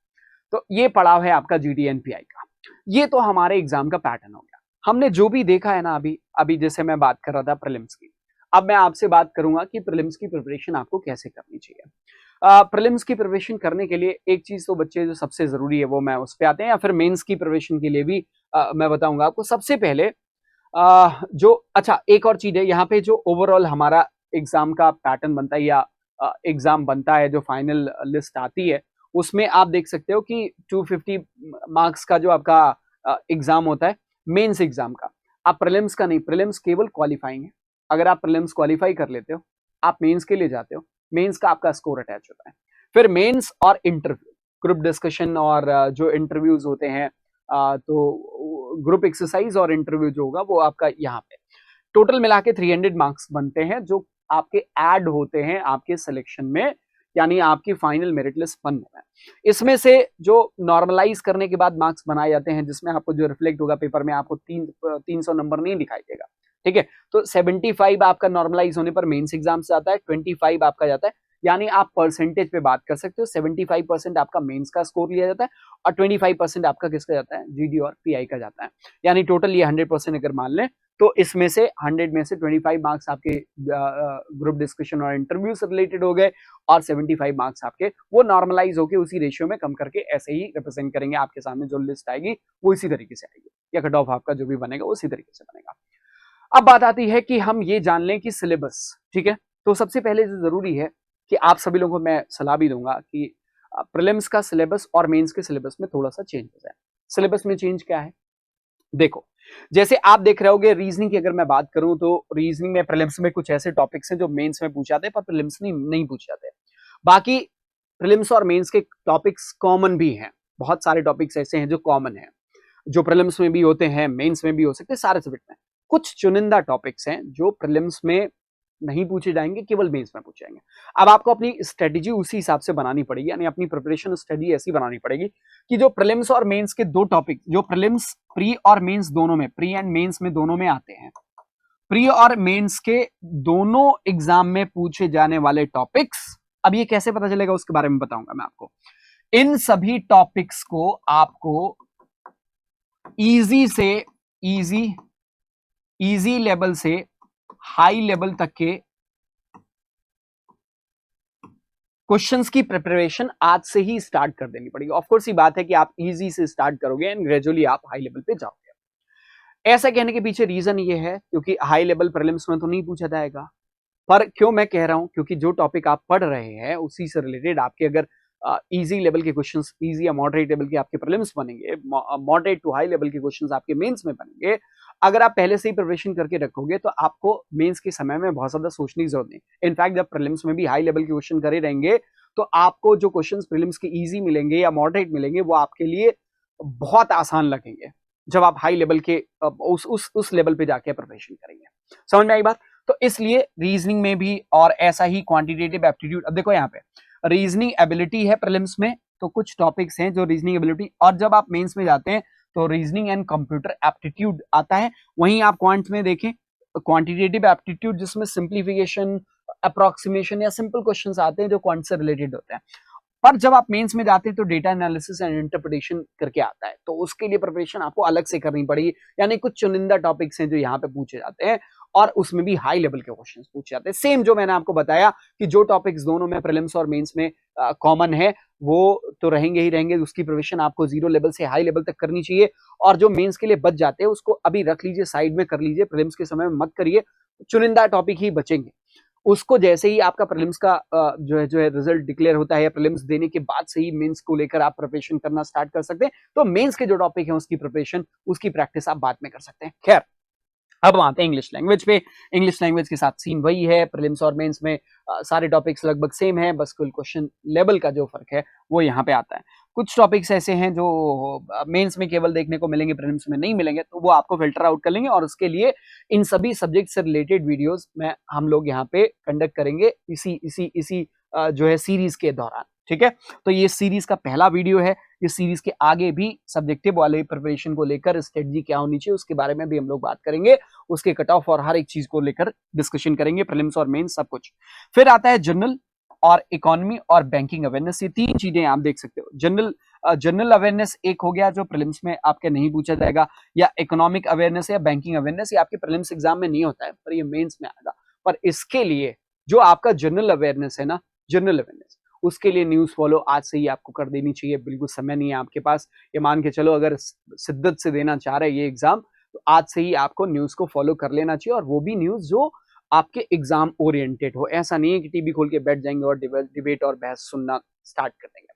तो ये पड़ाव है आपका जीडीएनपीआई का। ये तो हमारे एग्जाम का पैटर्न हो गया। हमने जो भी देखा है ना, अभी अभी जैसे मैं बात कर रहा था प्रीलिम्स की, अब मैं आपसे बात करूंगा कि प्रीलिम्स की प्रिपरेशन आपको कैसे करनी चाहिए। प्रीलिम्स की प्रिपरेशन करने के लिए एक चीज तो बच्चे जो सबसे जरूरी है वो मैं उस पर आते हैं, या फिर मेंस की प्रिपरेशन के लिए भी मैं बताऊंगा आपको। सबसे पहले जो अच्छा एक और चीज है यहाँ पे, जो ओवरऑल हमारा एग्जाम का पैटर्न बनता है या एग्जाम बनता है, जो फाइनल लिस्ट आती है, उसमें आप देख सकते हो कि 250 मार्क्स का जो आपका एग्जाम होता है मेंस एग्जाम का। आप प्रीलिम्स का नहीं, प्रीलिम्स केवल क्वालिफाइंग है। अगर आप प्रीलिम्स क्वालिफाई कर लेते हो, आप मेंस के लिए जाते हो, मेंस का आपका स्कोर अटैच होता है। फिर मेंस और इंटरव्यू, ग्रुप डिस्कशन और जो इंटरव्यूज होते हैं, तो ग्रुप एक्सरसाइज और इंटरव्यू जो होगा वो आपका यहाँ पे टोटल मिला के 300 मार्क्स बनते हैं, जो आपके ऐड होते हैं आपके सिलेक्शन में, यानी आपकी फाइनल मेरिट लिस्ट बनने में। इसमें से जो नॉर्मलाइज करने के बाद मार्क्स बनाए जाते हैं, जिसमें आपको जो रिफ्लेक्ट होगा पेपर में, आपको 300 नंबर नहीं दिखाई देगा। ठीक है, तो 75 आपका नॉर्मलाइज होने पर मेंस एग्जाम से आता है, 25 आपका जाता है, यानी आप परसेंटेज पे बात कर सकते हो। 75% आपका मेंस का स्कोर लिया जाता है और 25% आपका किसका जाता है, जीडी और पीआई का जाता है। यानी टोटल ये 100% अगर मान लें तो इसमें से 100 में से 25 मार्क्स आपके ग्रुप डिस्कशन और इंटरव्यू से रिलेटेड हो गए, और 75 मार्क्स आपके वो नॉर्मलाइज होके उसी रेशियो में कम करके ऐसे ही रिप्रेजेंट करेंगे। आपके सामने जो लिस्ट आएगी वो इसी तरीके से आएगी, या कट ऑफ आपका जो भी बनेगा उसी तरीके से बनेगा। अब बात आती है कि हम ये जान लें कि सिलेबस, ठीक है, तो सबसे पहले जो जरूरी है कि आप सभी लोगों को मैं सलाह भी दूंगा कि प्रीलिम्स का सिलेबस और मेंस के सिलेबस में थोड़ा सा चेंज हो जाए। सिलेबस में चेंज क्या है, देखो, जैसे आप देख रहे होगे रीजनिंग की अगर मैं बात करूं तो रीजनिंग में प्रीलिम्स में कुछ ऐसे टॉपिक्स हैं जो मेंस में पूछे जाते हैं पर प्रीलिम्स नहीं पूछे जाते। बाकी प्रीलिम्स और मेंस के टॉपिक्स कॉमन भी हैं, बहुत सारे टॉपिक्स ऐसे हैं जो कॉमन हैं, जो प्रीलिम्स में भी होते हैं, मेंस में भी हो सकते हैं, सारे सब्जेक्ट में। कुछ चुनिंदा टॉपिक्स हैं जो प्रीलिम्स में नहीं पूछे जाएंगे, केवल मेंस में पूछे जाएंगे। अब आपको अपनी स्ट्रेटेजी उसी हिसाब से बनानी पड़ेगी, यानी अपनी प्रिपरेशन स्टडी ऐसी बनानी पड़ेगी कि जो प्रीलिम्स और मेंस के दो टॉपिक, जो प्रीलिम्स प्री और मेंस दोनों में, प्री एंड मेंस में दोनों में आते हैं, प्री और मेंस के दोनों एग्जाम में पूछे जाने वाले टॉपिक्स, अब ये कैसे पता चलेगा उसके बारे में बताऊंगा मैं आपको। इन सभी टॉपिक्स को आपको इजी से इजी लेवल से हाई लेवल तक के क्वेश्चंस की प्रिपरेशन आज से ही स्टार्ट कर देनी पड़ेगी। ऑफ कोर्स ये बात है कि आप इजी से स्टार्ट करोगे एंड ग्रेजुअली आप हाई लेवल पे जाओगे। ऐसा कहने के पीछे रीजन ये है क्योंकि हाई लेवल प्रीलिम्स में तो नहीं पूछा जाएगा, पर क्यों मैं कह रहा हूं, क्योंकि जो टॉपिक आप पढ़ रहे हैं उसी से रिलेटेड आपके अगर इजी लेवल के क्वेश्चंस, इजी या मॉडरेट लेवल के आपके प्रीलिम्स बनेंगे, मॉडरेट टू हाई लेवल के क्वेश्चंस आपके मेंस में बनेंगे। अगर आप पहले से ही प्रिपरेशन करके रखोगे तो आपको मेंस के समय में बहुत ज्यादा सोचने की जरूरत नहीं। इनफैक्ट जब प्रीलिम्स में भी हाई लेवल के क्वेश्चन करे रहेंगे तो आपको जो क्वेश्चंस प्रीलिम्स के इजी मिलेंगे या मॉडरेट मिलेंगे वो आपके लिए बहुत आसान लगेंगे जब आप हाई लेवल के उस लेवल पे जाके प्रिपरेशन करेंगे। समझ में आई बात? तो इसलिए रीजनिंग में भी और ऐसा ही क्वांटिटेटिव एप्टीट्यूड, अब देखो यहाँ पे रीजनिंग एबिलिटी है प्रीलिम्स में, तो कुछ टॉपिक्स हैं जो रीजनिंग एबिलिटी, और जब आप मेंस में जाते हैं तो रीजनिंग एंड कंप्यूटर एप्टीट्यूड आता है। वहीं आप क्वांट में देखें क्वांटिटेटिव एप्टीट्यूड, जिसमें सिंप्लीफिकेशन, अप्रोक्सीमेशन या सिंपल क्वेश्चंस आते हैं जो क्वांट से रिलेटेड होते हैं। पर जब आप मेंस में जाते हैं तो डेटा एनालिसिस एंड इंटरप्रिटेशन करके आता है, तो उसके लिए प्रिपरेशन आपको अलग से करनी पड़ेगी। यानी कुछ चुनिंदा टॉपिक्स हैं जो यहाँ पे पूछे जाते हैं और उसमें भी हाई लेवल के क्वेश्चंस पूछे जाते हैं। सेम जो मैंने आपको बताया कि जो टॉपिक्स दोनों में प्रीलिम्स और मेंस में कॉमन है वो तो रहेंगे ही रहेंगे, उसकी प्रिपरेशन आपको 0 लेवल से हाई लेवल तक करनी चाहिए। और जो मेंस के लिए बच जाते हैं उसको अभी रख लीजिए, साइड में कर लीजिए, प्रीलिम्स के समय में मत करिए, चुनिंदा टॉपिक ही बचेंगे। उसको जैसे ही आपका प्रीलिम्स का जो है रिजल्ट डिक्लेयर होता है या प्रीलिम्स देने के बाद से ही मेंस को लेकर आप प्रिपरेशन करना स्टार्ट कर सकते हैं। तो मेंस के जो टॉपिक है उसकी प्रिपरेशन, उसकी प्रैक्टिस आप बाद में कर सकते हैं। खैर, अब हम आते हैं इंग्लिश लैंग्वेज पे। इंग्लिश लैंग्वेज के साथ सीन वही है, प्रीलिम्स और मेंस में सारे टॉपिक्स लगभग सेम है, बस कुल क्वेश्चन लेवल का जो फर्क है वो यहाँ पे आता है। कुछ टॉपिक्स ऐसे हैं जो मेंस में केवल देखने को मिलेंगे, प्रीलिम्स में नहीं मिलेंगे, तो वो आपको फिल्टर आउट कर लेंगे और उसके लिए इन सभी सब्जेक्ट से रिलेटेड वीडियोस में हम लोग यहाँ पे कंडक्ट करेंगे इसी जो है सीरीज के दौरान। ठीक है, तो ये सीरीज का पहला वीडियो है। इस सीरीज के आगे भी सब्जेक्टिव वाले प्रिपरेशन को लेकर स्ट्रेटजी क्या होनी चाहिए उसके बारे में भी हम लोग बात करेंगे, उसके कट ऑफ और हर एक चीज को लेकर डिस्कशन करेंगे, प्रीलिम्स और मेंस सब कुछ। फिर आता है जनरल और इकोनॉमी और बैंकिंग अवेयरनेस। ये तीन चीजें आप देख सकते हो। जनरल अवेयरनेस एक हो गया जो प्रीलिम्स में आपके नहीं पूछा जाएगा, या इकोनॉमिक अवेयरनेस या बैंकिंग अवेयरनेस, ये आपके प्रीलिम्स एग्जाम में नहीं होता है पर ये मेंस में आएगा। पर इसके लिए जो आपका जनरल अवेयरनेस है ना, जनरल अवेयरनेस, उसके लिए न्यूज फॉलो आज से ही आपको कर देनी चाहिए। बिल्कुल समय नहीं है आपके पास, ये मान के चलो अगर शिद्दत से देना चाह रहे हैं ये एग्जाम, तो आज से ही आपको न्यूज को फॉलो कर लेना चाहिए, और वो भी न्यूज जो आपके एग्जाम ओरिएंटेड हो। ऐसा नहीं है कि टीवी खोल के बैठ जाएंगे और डिबेट और बहस सुनना स्टार्ट कर देंगे।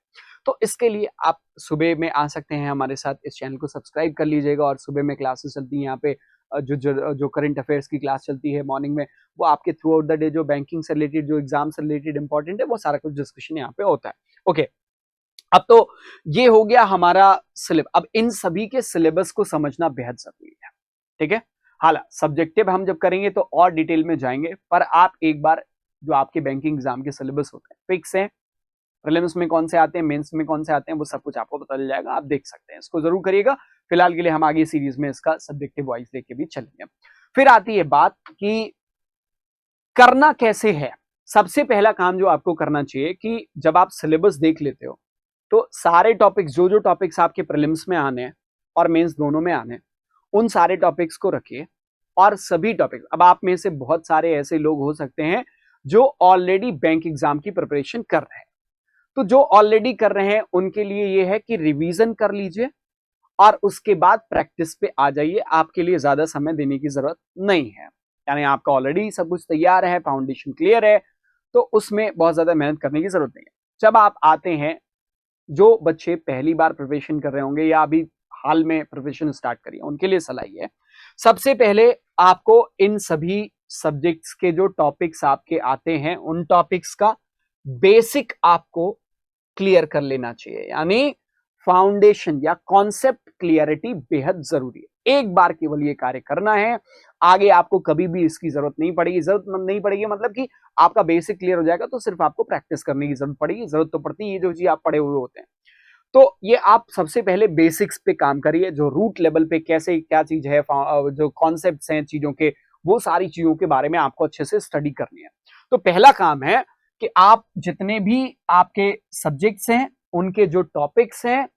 तो इसके लिए आप सुबह में आ सकते हैं हमारे साथ, इस चैनल को सब्सक्राइब कर लीजिएगा। और सुबह में क्लासेस चलती हैं यहाँ पे, जो करंट अफेयर्स की क्लास चलती है मॉर्निंग में, वो आपके थ्रू आउट द डे जो बैंकिंग से रिलेटेड, जो एग्जाम से रिलेटेड इंपॉर्टेंट है, वो सारा कुछ डिस्कशन यहाँ पे होता है। ओके, अब तो ये हो गया हमारा सिलेबस। अब इन सभी के सिलेबस को समझना बेहद जरूरी है। ठीक है, हालांकि सब्जेक्टिव हम जब करेंगे तो और डिटेल में जाएंगे, पर आप एक बार जो आपके बैंकिंग एग्जाम के सिलेबस होते हैं फिक्स है, प्रीलिम्स में कौन से आते हैं, मेंस में कौन से आते हैं, वो सब कुछ आपको पता चल जाएगा। आप देख सकते हैं, इसको जरूर करिएगा। फिलहाल के लिए हम आगे सीरीज में इसका सब्जेक्टिव वाइज लेके भी चलेंगे। फिर आती है बात कि करना कैसे है। सबसे पहला काम जो आपको करना चाहिए कि जब आप सिलेबस देख लेते हो तो सारे टॉपिक्स, जो टॉपिक्स आपके प्रीलिम्स में आने हैं और मेंस दोनों में आने हैं, उन सारे टॉपिक्स को रखिए। और सभी टॉपिक्स, अब आप में से बहुत सारे ऐसे लोग हो सकते हैं जो ऑलरेडी बैंक एग्जाम की प्रिपरेशन कर रहे हैं, तो जो ऑलरेडी कर रहे हैं उनके लिए ये है कि रिवीजन कर लीजिए और उसके बाद प्रैक्टिस पे आ जाइए। आपके लिए ज्यादा समय देने की जरूरत नहीं है, यानी आपका ऑलरेडी सब कुछ तैयार है, फाउंडेशन क्लियर है, तो उसमें बहुत ज्यादा मेहनत करने की जरूरत नहीं है। जब आप आते हैं, जो बच्चे पहली बार प्रिपरेशन कर रहे होंगे या अभी हाल में प्रिपरेशन स्टार्ट करिए, उनके लिए सलाह है, सबसे पहले आपको इन सभी सब्जेक्ट्स के जो टॉपिक्स आपके आते हैं उन टॉपिक्स का बेसिक आपको क्लियर कर लेना चाहिए। यानी फाउंडेशन या कॉन्सेप्ट क्लियरिटी बेहद जरूरी है। एक बार केवल ये कार्य करना है, आगे आपको कभी भी इसकी जरूरत नहीं पड़ेगी। जरूरत नहीं पड़ेगी मतलब कि आपका बेसिक क्लियर हो जाएगा, तो सिर्फ आपको प्रैक्टिस करने की जरूरत पड़ेगी। जरूरत तो पड़ती है, ये जो चीज आप पढ़े हुए होते हैं। तो ये आप सबसे पहले बेसिक्स पे काम करिए, जो रूट लेवल पे कैसे क्या चीज है, जो कॉन्सेप्ट्स हैं चीजों के, वो सारी चीजों के बारे में आपको अच्छे से स्टडी करनी है। तो पहला काम है कि आप जितने भी आपके सब्जेक्ट्स हैं उनके जो टॉपिक्स हैं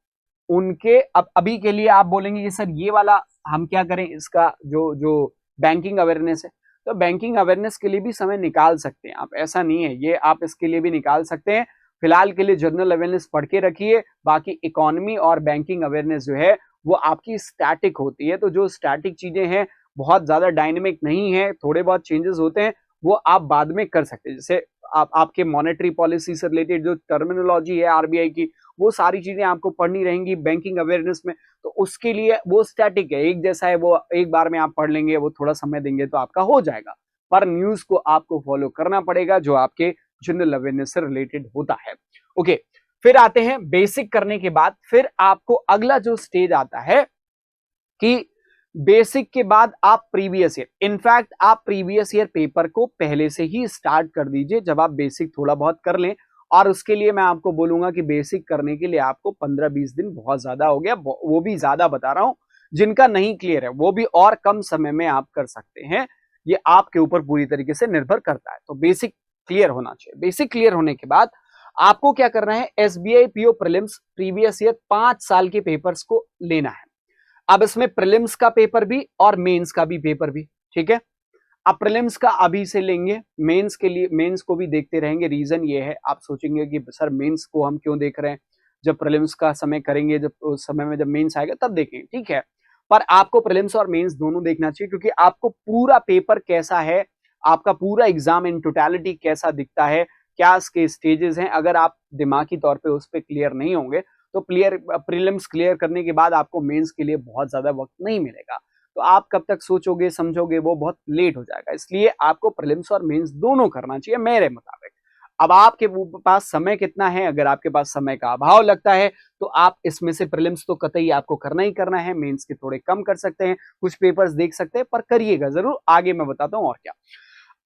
उनके, अब अभी के लिए आप बोलेंगे कि सर ये वाला हम क्या करें, इसका जो बैंकिंग अवेयरनेस है, तो बैंकिंग अवेयरनेस के लिए भी समय निकाल सकते हैं आप, ऐसा नहीं है, ये आप इसके लिए भी निकाल सकते हैं। फिलहाल के लिए जनरल अवेयरनेस पढ़ के रखिए। बाकी इकोनॉमी और बैंकिंग अवेयरनेस जो है वो आपकी स्टैटिक होती है, तो जो स्टैटिक चीजें हैं, बहुत ज्यादा डायनेमिक नहीं है, थोड़े बहुत चेंजेस होते हैं, वो आप बाद में कर सकते हैं। जैसे आपके मॉनेटरी पॉलिसी से रिलेटेड जो टर्मिनोलॉजी है आरबीआई की, वो सारी चीजें आपको पढ़नी रहेंगी बैंकिंग अवेयरनेस में, तो उसके लिए वो स्टैटिक है, एक जैसा है, वो एक बार में आप पढ़ लेंगे, वो थोड़ा समय देंगे तो आपका हो जाएगा। पर न्यूज को आपको फॉलो करना पड़ेगा जो आपके जनरल अवेयरनेस से रिलेटेड होता है। ओके, फिर आते हैं बेसिक करने के बाद, फिर आपको अगला जो स्टेज आता है कि बेसिक के बाद आप प्रीवियस ईयर, इनफैक्ट आप प्रीवियस ईयर पेपर को पहले से ही स्टार्ट कर दीजिए जब आप बेसिक थोड़ा बहुत कर लें। और उसके लिए मैं आपको बोलूंगा कि बेसिक करने के लिए आपको 15-20 दिन बहुत ज्यादा हो गया, वो भी ज्यादा बता रहा हूं। जिनका नहीं क्लियर है वो भी और कम समय में आप कर सकते हैं, ये आपके ऊपर पूरी तरीके से निर्भर करता है। तो बेसिक क्लियर होना चाहिए। बेसिक क्लियर होने के बाद आपको क्या करना है, SBI PO prelims previous year 5 साल के पेपर्स को लेना है। अब इसमें प्रीलिम्स का पेपर भी और मेंस का भी पेपर भी, ठीक है। अब प्रीलिम्स का अभी से लेंगे, मेंस के लिए मेंस को भी देखते रहेंगे। रीजन ये है, आप सोचेंगे कि सर मेंस को हम क्यों देख रहे हैं, जब प्रीलिम्स का समय करेंगे, जब उस समय में जब मेंस आएगा तब देखेंगे, ठीक है। पर आपको प्रीलिम्स और मेंस दोनों देखना चाहिए, क्योंकि आपको पूरा पेपर कैसा है, आपका पूरा एग्जाम इन टोटलिटी कैसा दिखता है, क्या इसके स्टेजेस हैं, अगर आप दिमागी तौर पे उस पर क्लियर नहीं होंगे तो प्रीलिम्स क्लियर करने के बाद आपको मेंस के लिए बहुत ज्यादा वक्त नहीं मिलेगा। तो आप कब तक सोचोगे समझोगे, वो बहुत लेट हो जाएगा। इसलिए आपको प्रीलिम्स और मेंस दोनों करना चाहिए मेरे मुताबिक। अब आपके पास समय कितना है, अगर आपके पास समय का अभाव लगता है तो आप इसमें से प्रीलिम्स तो कतई आपको करना ही करना है, मेंस के थोड़े कम कर सकते हैं, कुछ पेपर्स देख सकते हैं, पर करिएगा जरूर, आगे मैं बताता हूं और क्या।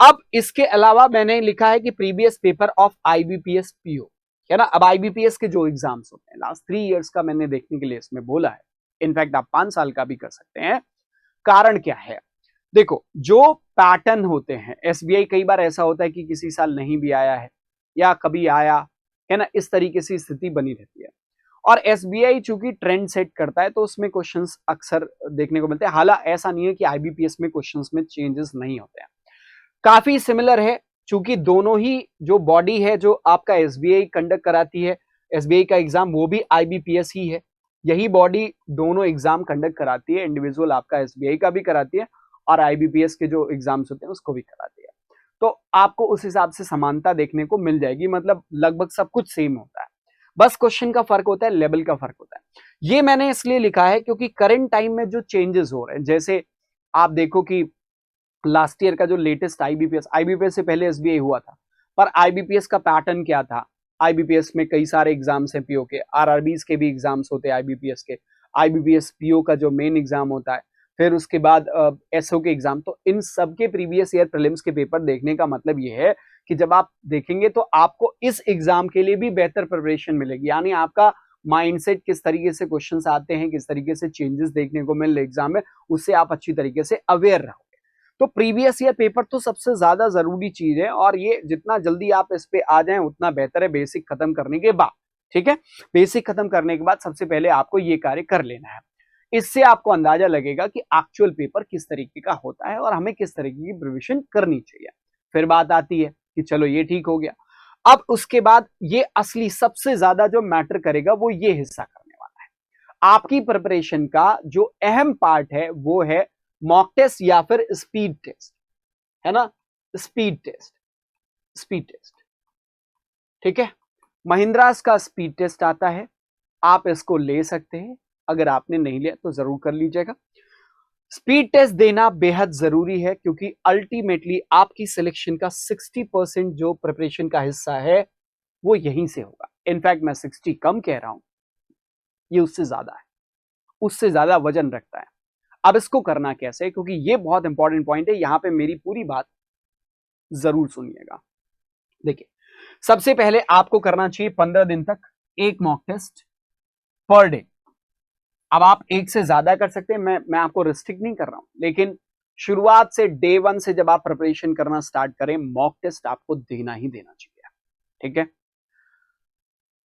अब इसके अलावा मैंने लिखा है कि previous paper of IBPS PO, है ना। अब आईबीपीएस के जो एग्जाम्स होते हैं लास्ट 3 इयर्स का मैंने देखने के लिए इसमें बोला है। इनफैक्ट आप 5 साल का भी कर सकते हैं। कारण क्या है, देखो जो पैटर्न होते हैं, एसबीआई कई बार ऐसा होता है कि किसी साल नहीं भी आया है या कभी आया है ना, इस तरीके से स्थिति बनी रहती है। और एसबीआई चूंकि ट्रेंड सेट करता है तो उसमें क्वेश्चंस अक्सर देखने को मिलते हैं। हालांकि ऐसा नहीं है कि आईबीपीएस में क्वेश्चंस में चेंजेस नहीं होते हैं, काफी सिमिलर है, चूंकि दोनों ही जो बॉडी है जो आपका एसबीआई कंडक्ट कराती है, एसबीआई का एग्जाम वो भी आईबीपीएस ही है, यही बॉडी दोनों एग्जाम कंडक्ट कराती है, इंडिविजुअल आपका एसबीआई का भी कराती है और आईबीपीएस के जो एग्जाम्स होते हैं उसको भी कराती है। तो आपको उस हिसाब से समानता देखने को मिल जाएगी, मतलब लगभग सब कुछ सेम होता है, बस क्वेश्चन का फर्क होता है, लेवल का फर्क होता है। ये मैंने इसलिए लिखा है क्योंकि करंट टाइम में जो चेंजेस हो रहे हैं, जैसे आप देखो कि लास्ट ईयर का जो लेटेस्ट आईबीपीएस से पहले एसबीआई हुआ था, पर आईबीपीएस का पैटर्न क्या था, आईबीपीएस में कई सारे एग्जाम्स हैं, पीओ के, आरआरबीज के भी एग्जाम्स होते हैं आईबीपीएस के, आईबीपीएस पीओ का जो मेन एग्जाम होता है, फिर उसके बाद एसओ के एग्जाम। तो इन सब के प्रीवियस ईयर प्रीलिम्स के पेपर देखने का मतलब ये है कि जब आप देखेंगे तो आपको इस एग्जाम के लिए भी बेहतर प्रिपरेशन मिलेगी, यानी आपका माइंडसेट किस तरीके से क्वेश्चंस आते हैं, किस तरीके से चेंजेस देखने को मिल रहे एग्जाम में, उससे आप अच्छी तरीके से अवेयर रहोगे। तो प्रीवियस ईयर पेपर तो सबसे ज्यादा जरूरी चीज है, और ये जितना जल्दी आप इस पे आ जाएं उतना बेहतर है बेसिक खत्म करने के बाद, ठीक है। बेसिक खत्म करने के बाद सबसे पहले आपको ये कार्य कर लेना है, इससे आपको अंदाजा लगेगा कि एक्चुअल पेपर किस तरीके का होता है और हमें किस तरीके की प्रिपरेशन करनी चाहिए। फिर बात आती है कि चलो ये ठीक हो गया, अब उसके बाद ये असली सबसे ज्यादा जो मैटर करेगा वो ये हिस्सा करने वाला है। आपकी प्रिपरेशन का जो अहम पार्ट है वो है मॉक टेस्ट या फिर स्पीड टेस्ट, है ना, स्पीड टेस्ट, ठीक है। महिंद्रास का स्पीड टेस्ट आता है, आप इसको ले सकते हैं, अगर आपने नहीं लिया तो जरूर कर लीजिएगा। स्पीड टेस्ट देना बेहद जरूरी है, क्योंकि अल्टीमेटली आपकी सिलेक्शन का 60% जो प्रिपरेशन का हिस्सा है वो यहीं से होगा। इनफैक्ट मैं 60 कम कह रहा हूं, ये उससे ज्यादा है, उससे ज्यादा वजन रखता है। अब इसको करना कैसे, क्योंकि ये बहुत इंपॉर्टेंट पॉइंट है, यहां पे मेरी पूरी बात जरूर सुनिएगा। देखिए, सबसे पहले आपको करना चाहिए 15 दिन तक एक मॉक टेस्ट पर डे। अब आप एक से ज्यादा कर सकते हैं, मैं आपको रिस्ट्रिक्ट नहीं कर रहा हूं, लेकिन शुरुआत से डे 1 से जब आप प्रिपरेशन करना स्टार्ट करें, मॉक टेस्ट आपको देना ही देना चाहिए, ठीक है।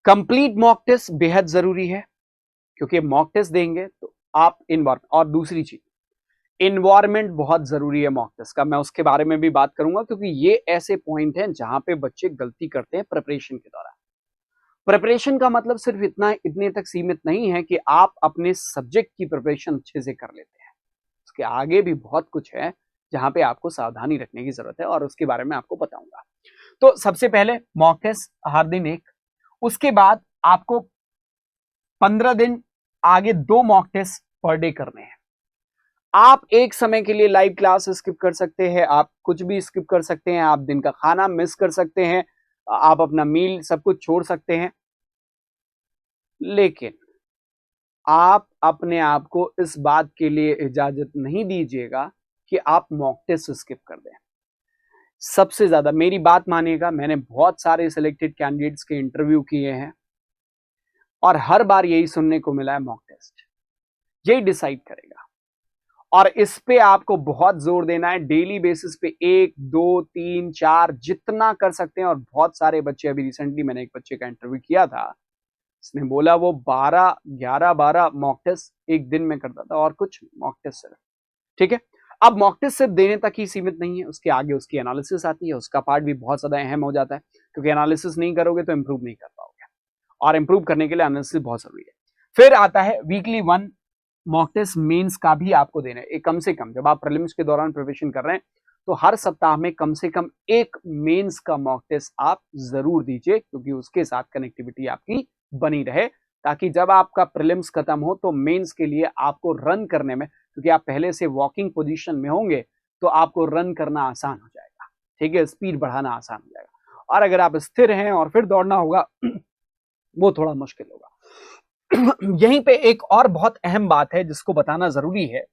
कंप्लीट मॉक टेस्ट बेहद जरूरी है, क्योंकि मॉक टेस्ट देंगे तो आप इन्वॉल्व, और दूसरी चीज इन्वायरमेंट बहुत जरूरी है मॉक टेस्ट का, मैं उसके बारे में भी बात करूंगा, क्योंकि ये ऐसे पॉइंट हैं जहां पे बच्चे गलती करते हैं प्रिपरेशन के दौरान। प्रिपरेशन का मतलब सिर्फ इतने तक सीमित नहीं है कि आप अपने सब्जेक्ट की प्रिपरेशन अच्छे से कर लेते हैं, उसके आगे भी बहुत कुछ है जहां पे आपको सावधानी रखने की जरूरत है, और उसके बारे में आपको बताऊंगा। तो सबसे पहले मॉक टेस्ट हर दिन एक, उसके बाद आपको 15 दिन आगे 2 मॉक टेस्ट पर डे करने हैं। आप एक समय के लिए लाइव क्लास स्किप कर सकते हैं, आप कुछ भी स्किप कर सकते हैं, आप दिन का खाना मिस कर सकते हैं, आप अपना मील सब कुछ छोड़ सकते हैं, लेकिन आप अपने आप को इस बात के लिए इजाजत नहीं दीजिएगा कि आप मॉक टेस्ट स्किप कर दें। सबसे ज्यादा मेरी बात मानिएगा, मैंने बहुत सारे सिलेक्टेड कैंडिडेट्स के इंटरव्यू किए हैं और हर बार यही सुनने को मिला है, मॉक टेस्ट यही डिसाइड करेगा। और इस पे आपको बहुत जोर देना है डेली बेसिस पे, 1 2 3 4 जितना कर सकते हैं। और बहुत सारे बच्चे, अभी रिसेंटली मैंने एक बच्चे का इंटरव्यू किया था, उसने बोला वो 11 मॉक टेस्ट एक दिन में करता था और कुछ मॉक टेस्ट सिर्फ। ठीक है, अब मॉक टेस्ट सिर्फ देने तक ही सीमित नहीं है, उसके आगे उसकी एनालिसिस आती है, उसका पार्ट भी बहुत ज्यादा अहम हो जाता है, क्योंकि एनालिसिस नहीं करोगे तो इंप्रूव नहीं कर पाओगे, और इंप्रूव करने के लिए एनालिसिस बहुत जरूरी है। फिर आता है वीकली 1 मॉक टेस्ट मेंस का भी आपको देना है। कम से कम जब आप प्रीलिम्स के दौरान प्रिपरेशन कर रहे हैं तो हर सप्ताह में कम से कम एक मेंस का मॉक टेस्ट आप जरूर दीजिए, क्योंकि उसके साथ कनेक्टिविटी आपकी बनी रहे, ताकि जब आपका प्रीलिम्स खत्म हो तो मेंस के लिए आपको रन करने में, क्योंकि आप पहले से वॉकिंग पोजीशन में होंगे, तो आपको रन करना आसान हो जाएगा। ठीक है, स्पीड बढ़ाना आसान हो जाएगा। और अगर आप स्थिर हैं और फिर दौड़ना होगा वो थोड़ा मुश्किल होगा। यहीं पे एक और बहुत अहम बात है जिसको बताना जरूरी है,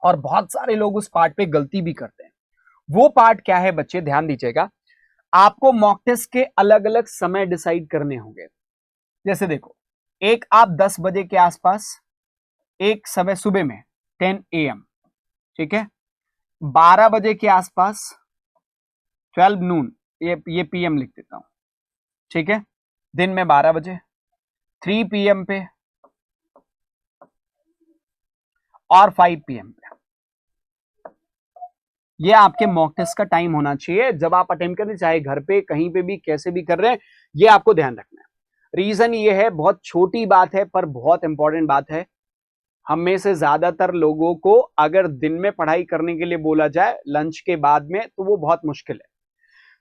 और बहुत सारे लोग उस पार्ट पे गलती भी करते हैं। वो पार्ट क्या है बच्चे, ध्यान दीजिएगा। आपको मॉक टेस्ट के अलग अलग समय डिसाइड करने होंगे। जैसे देखो, एक आप 10 बजे के आसपास, एक समय सुबह में 10 AM, ठीक है, 12 बजे के आसपास 12 नून, ये PM लिख देता हूं, ठीक है, दिन में 12 बजे, 3 PM पे और 5 PM पे। ये आपके मॉक टेस्ट का टाइम होना चाहिए जब आप अटेम्प्ट करें, चाहे घर पे कहीं पे भी कैसे भी कर रहे हैं, ये आपको ध्यान रखना है। रीजन ये है, बहुत छोटी बात है पर बहुत इंपॉर्टेंट बात है। हम में से ज्यादातर लोगों को अगर दिन में पढ़ाई करने के लिए बोला जाए लंच के बाद में, तो वो बहुत मुश्किल है।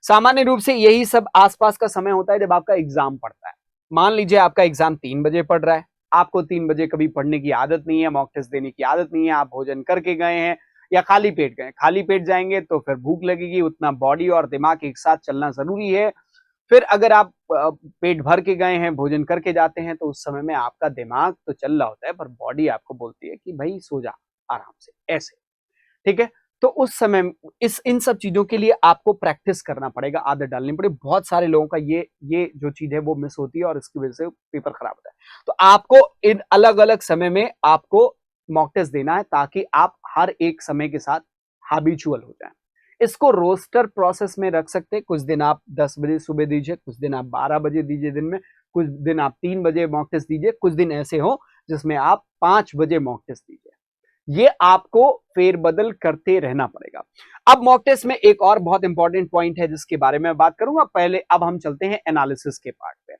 सामान्य रूप से यही सब आसपास का समय होता है जब आपका एग्जाम पड़ता है। मान लीजिए आपका एग्जाम 3 बजे पड़ रहा है, आपको 3 बजे कभी पढ़ने की आदत नहीं है, मॉक टेस्ट देने की आदत नहीं है, आप भोजन करके गए हैं या खाली पेट गए। खाली पेट जाएंगे तो फिर भूख लगेगी, उतना बॉडी और दिमाग एक साथ चलना जरूरी है। फिर अगर आप पेट भर के गए हैं, भोजन करके जाते हैं, तो उस समय में आपका दिमाग तो चल रहा होता है पर बॉडी आपको बोलती है कि भाई सो जा आराम से, ऐसे। ठीक है, तो उस समय इन सब चीजों के लिए आपको प्रैक्टिस करना पड़ेगा, आदत डालनी पड़ेगी। बहुत सारे लोगों का ये जो चीज है वो मिस होती है और इसकी वजह से पेपर खराब होता है। तो आपको इन अलग अलग समय में आपको मॉक टेस्ट देना है, ताकि आप हर एक समय के साथ हैबिचुअल हो जाए। इसको रोस्टर प्रोसेस में रख सकते हैं। कुछ दिन आप 10 बजे सुबह दीजिए, कुछ दिन आप 12 बजे दीजिए दिन में, कुछ दिन आप 3 बजे मॉक टेस्ट दीजिए, कुछ दिन ऐसे हो जिसमें आप 5 बजे मॉक टेस्ट दीजिए। ये आपको फेरबदल करते रहना पड़ेगा। अब मॉक टेस्ट में एक और बहुत इंपॉर्टेंट पॉइंट है जिसके बारे में बात करूंगा। पहले अब हम चलते हैं एनालिसिस के पार्ट पे।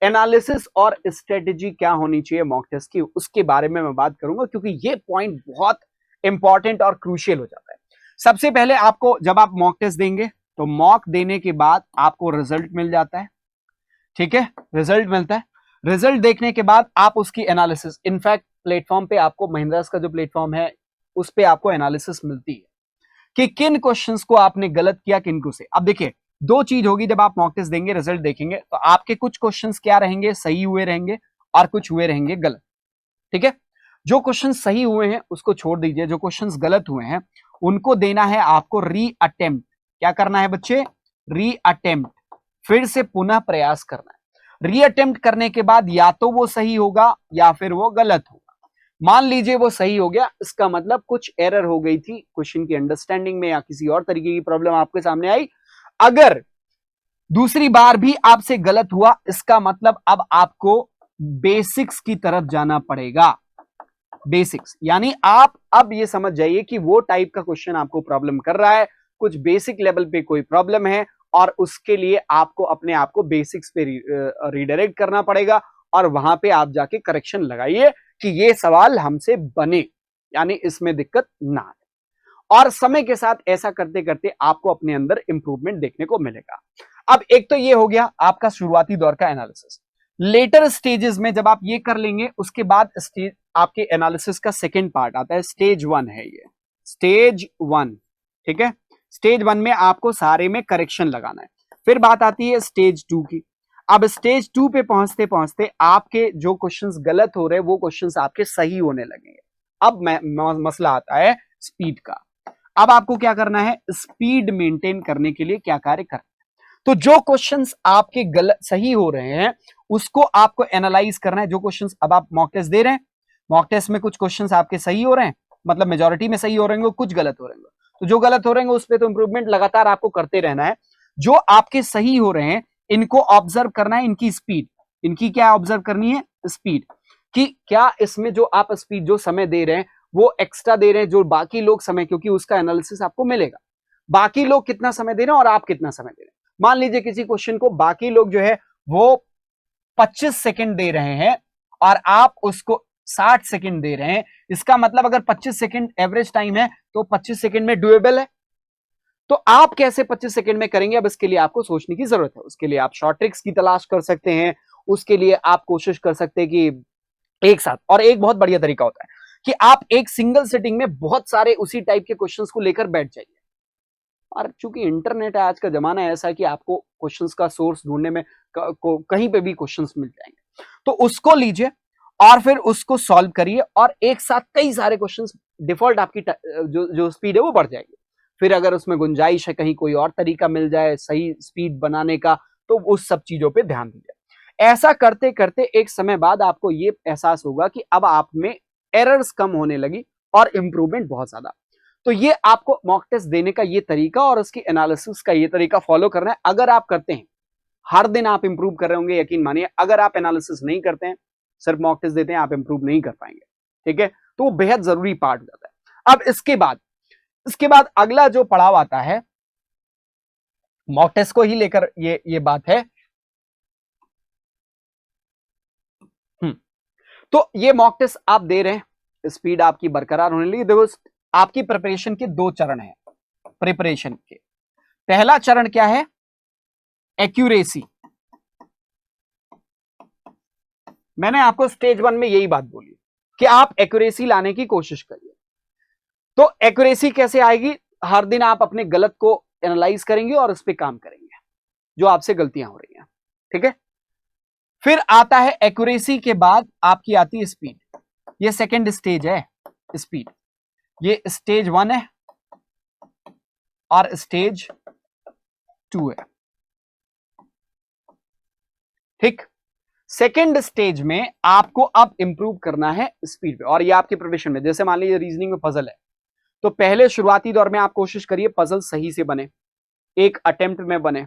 एनालिसिस और स्ट्रेटेजी क्या होनी चाहिए मॉक टेस्ट की, उसके बारे में मैं बात करूंगा, क्योंकि ये पॉइंट बहुत इंपॉर्टेंट और क्रूशियल हो जाता है। सबसे पहले आपको, जब आप मॉक टेस्ट देंगे तो मॉक देने के बाद आपको रिजल्ट मिल जाता है। ठीक है, रिजल्ट मिलता है। रिजल्ट देखने के बाद आप उसकी एनालिसिस, इनफैक्ट प्लेटफॉर्म पे आपको, महिंद्रास का जो प्लेटफॉर्म है उस पे आपको एनालिसिस मिलती है कि किन क्वेश्चंस को आपने गलत किया, किन को से। अब देखिए, दो चीज होगी जब आप मॉक टेस्ट देंगे, रिजल्ट देखेंगे, तो आपके कुछ क्वेश्चंस क्या रहेंगे, सही हुए रहेंगे और कुछ हुए रहेंगे गलत। ठीक है, जो क्वेश्चन सही हुए हैं उसको छोड़ दीजिए, जो क्वेश्चंस गलत हुए हैं उनको देना है आपको री अटेम्प्ट। क्या करना है बच्चे, री अटेम्प्ट, फिर से पुनः प्रयास करना है। री अटेम्प्ट करने के बाद या तो वो सही होगा या फिर वो गलत होगा। मान लीजिए वो सही हो गया, इसका मतलब कुछ एरर हो गई थी क्वेश्चन की अंडरस्टैंडिंग में या किसी और तरीके की प्रॉब्लम आपके सामने आई। अगर दूसरी बार भी आपसे गलत हुआ, इसका मतलब अब आपको बेसिक्स की तरफ जाना पड़ेगा। बेसिक्स यानी आप अब ये समझ जाइए कि वो टाइप का क्वेश्चन आपको प्रॉब्लम कर रहा है, कुछ बेसिक लेवल पे कोई प्रॉब्लम है, और उसके लिए आपको अपने आप को बेसिक्स पे रीडायरेक्ट करना पड़ेगा, और वहां पे आप जाके करेक्शन लगाइए कि ये सवाल हमसे बने, यानी इसमें दिक्कत ना आए। और समय के साथ ऐसा करते करते आपको अपने अंदर इंप्रूवमेंट देखने को मिलेगा। अब एक तो ये हो गया आपका शुरुआती दौर का एनालिसिस। लेटर स्टेजेस में जब आप ये कर लेंगे, उसके बाद स्टेज आपके एनालिसिस का सेकेंड पार्ट आता है, स्टेज 1 है ये, स्टेज 1। ठीक है, स्टेज 1 में आपको सारे में करेक्शन लगाना है। फिर बात आती है स्टेज 2 की। अब स्टेज 2 पे पहुंचते पहुंचते आपके जो क्वेश्चंस गलत हो रहे हैं वो क्वेश्चंस आपके सही होने लगेंगे। अब मसला आता है स्पीड का। अब आपको क्या करना है, स्पीड मेंटेन करने के लिए क्या कार्य करना है। तो जो क्वेश्चंस आपके गलत सही हो रहे हैं उसको आपको एनालाइज करना है। जो क्वेश्चंस अब आप मॉक टेस्ट दे रहे हैं, मॉक टेस्ट में कुछ क्वेश्चंस आपके सही हो रहे हैं, मतलब मेजोरिटी में सही हो रहेंगे, कुछ गलत हो रहेंगे। तो जो गलत हो रहेंगे उस पर तो इंप्रूवमेंट लगातार आपको करते रहना है। जो आपके सही हो रहे हैं इनको ऑब्जर्व करना है, इनकी स्पीड, इनकी क्या ऑब्जर्व करनी है, स्पीड, कि क्या इसमें जो आप स्पीड जो समय दे रहे हैं वो एक्स्ट्रा दे रहे हैं जो बाकी लोग समय, क्योंकि उसका एनालिसिस आपको मिलेगा बाकी लोग कितना समय दे रहे हैं और आप कितना समय दे रहे हैं। मान लीजिए किसी क्वेश्चन को बाकी लोग जो है वो 25 सेकंड दे रहे हैं और आप उसको 60 सेकंड दे रहे हैं, इसका मतलब अगर 25 सेकंड एवरेज टाइम है तो 25 सेकंड में डुएबल है। तो आप कैसे 25 सेकंड में करेंगे, अब इसके लिए आपको सोचने की जरूरत है। उसके लिए आप शॉर्ट ट्रिक्स की तलाश कर सकते हैं, उसके लिए आप कोशिश कर सकते हैं कि एक साथ, और एक बहुत बढ़िया तरीका होता है कि आप एक सिंगल सिटिंग में बहुत सारे उसी टाइप के क्वेश्चंस को लेकर बैठ जाइए। और चूंकि इंटरनेट है, आज का जमाना ऐसा है कि आपको क्वेश्चंस का सोर्स ढूंढने में कहीं पे भी क्वेश्चंस मिल जाएंगे, तो उसको लीजिए और फिर उसको सॉल्व करिए और एक साथ कई सारे क्वेश्चंस, डिफॉल्ट आपकी जो स्पीड है वो बढ़ जाएगी। फिर अगर उसमें गुंजाइश है कहीं कोई और तरीका मिल जाए सही स्पीड बनाने का, तो उस सब चीजों पे ध्यान दीजिए। ऐसा करते करते एक समय बाद आपको ये एहसास होगा कि अब आप में एरर्स कम होने लगी और इंप्रूवमेंट बहुत ज्यादा। तो ये आपको मॉक टेस्ट देने का ये तरीका और उसकी एनालिसिस का ये तरीका फॉलो करना है। अगर आप करते हैं हर दिन आप इंप्रूव कर रहे होंगे, यकीन मानिए। अगर आप एनालिसिस नहीं करते हैं, सिर्फ मॉक टेस्ट देते हैं, आप इंप्रूव नहीं कर पाएंगे। ठीक है, तो वो बेहद जरूरी पार्ट हो जाता है। अब इसके बाद अगला जो पड़ाव आता है, मॉक टेस्ट को ही लेकर ये बात है। तो ये मॉक टेस्ट आप दे रहे हैं, स्पीड आपकी बरकरार होने लगी। देखो आपकी प्रिपरेशन के दो चरण हैं। प्रिपरेशन के पहला चरण क्या है, एक्यूरेसी। मैंने आपको स्टेज 1 में यही बात बोली कि आप एक्यूरेसी लाने की कोशिश करिए। तो एक्यूरेसी कैसे आएगी, हर दिन आप अपने गलत को एनालाइज करेंगे और उस पर काम करेंगे जो आपसे गलतियां हो रही हैं। ठीक है, फिर आता है एक्यूरेसी के बाद आपकी आती है स्पीड। ये सेकंड स्टेज है स्पीड। ये स्टेज 1 है और स्टेज 2 है। ठीक, सेकेंड स्टेज में आपको अब इंप्रूव करना है स्पीड पे, और ये आपकी प्रिपरेशन में, जैसे मान लीजिए रीजनिंग में पजल है, तो पहले शुरुआती दौर में आप कोशिश करिए पजल सही से बने, एक अटेम्प्ट में बने।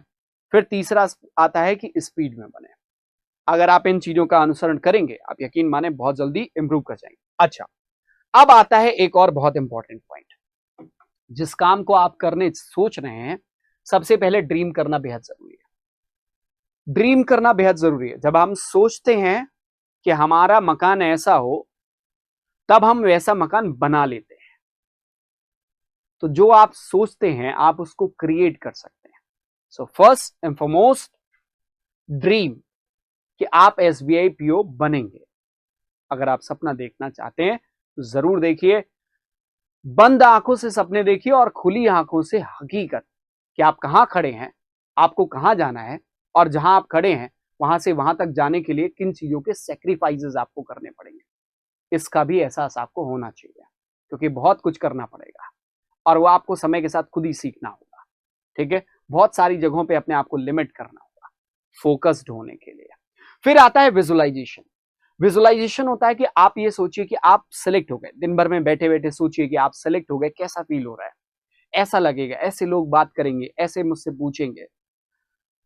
फिर तीसरा आता है कि स्पीड में बने। अगर आप इन चीजों का अनुसरण करेंगे, आप यकीन माने बहुत जल्दी इंप्रूव कर जाएंगे। अच्छा, अब आता है एक और बहुत इंपॉर्टेंट पॉइंट। जिस काम को आप करने सोच रहे हैं, सबसे पहले ड्रीम करना बेहद जरूरी है। ड्रीम करना बेहद जरूरी है। जब हम सोचते हैं कि हमारा मकान ऐसा हो, तब हम वैसा मकान बना लेते हैं। तो जो आप सोचते हैं आप उसको क्रिएट कर सकते हैं। So first and foremost, dream कि आप एसबीआई पीओ बनेंगे। अगर आप सपना देखना चाहते हैं तो जरूर देखिए, बंद आंखों से सपने देखिए और खुली आंखों से हकीकत कि आप कहां खड़े हैं, आपको कहां जाना है, और जहां आप खड़े हैं वहां से वहां तक जाने के लिए किन चीजों के सेक्रीफाइसेस आपको करने पड़ेंगे, इसका भी एहसास आपको होना चाहिए। क्योंकि बहुत कुछ करना पड़ेगा और वो आपको समय के साथ खुद ही सीखना होगा। ठीक है, बहुत सारी जगहों पे अपने आप को लिमिट करना होगा फोकस्ड होने के लिए। फिर आता है विजुअलाइजेशन। विजुअलाइजेशन होता है कि आप ये सोचिए कि आप सेलेक्ट हो गए, दिन भर में बैठे बैठे सोचिए कि आप सेलेक्ट हो गए, कैसा फील हो रहा है, ऐसा लगेगा, ऐसे लोग बात करेंगे, ऐसे मुझसे पूछेंगे,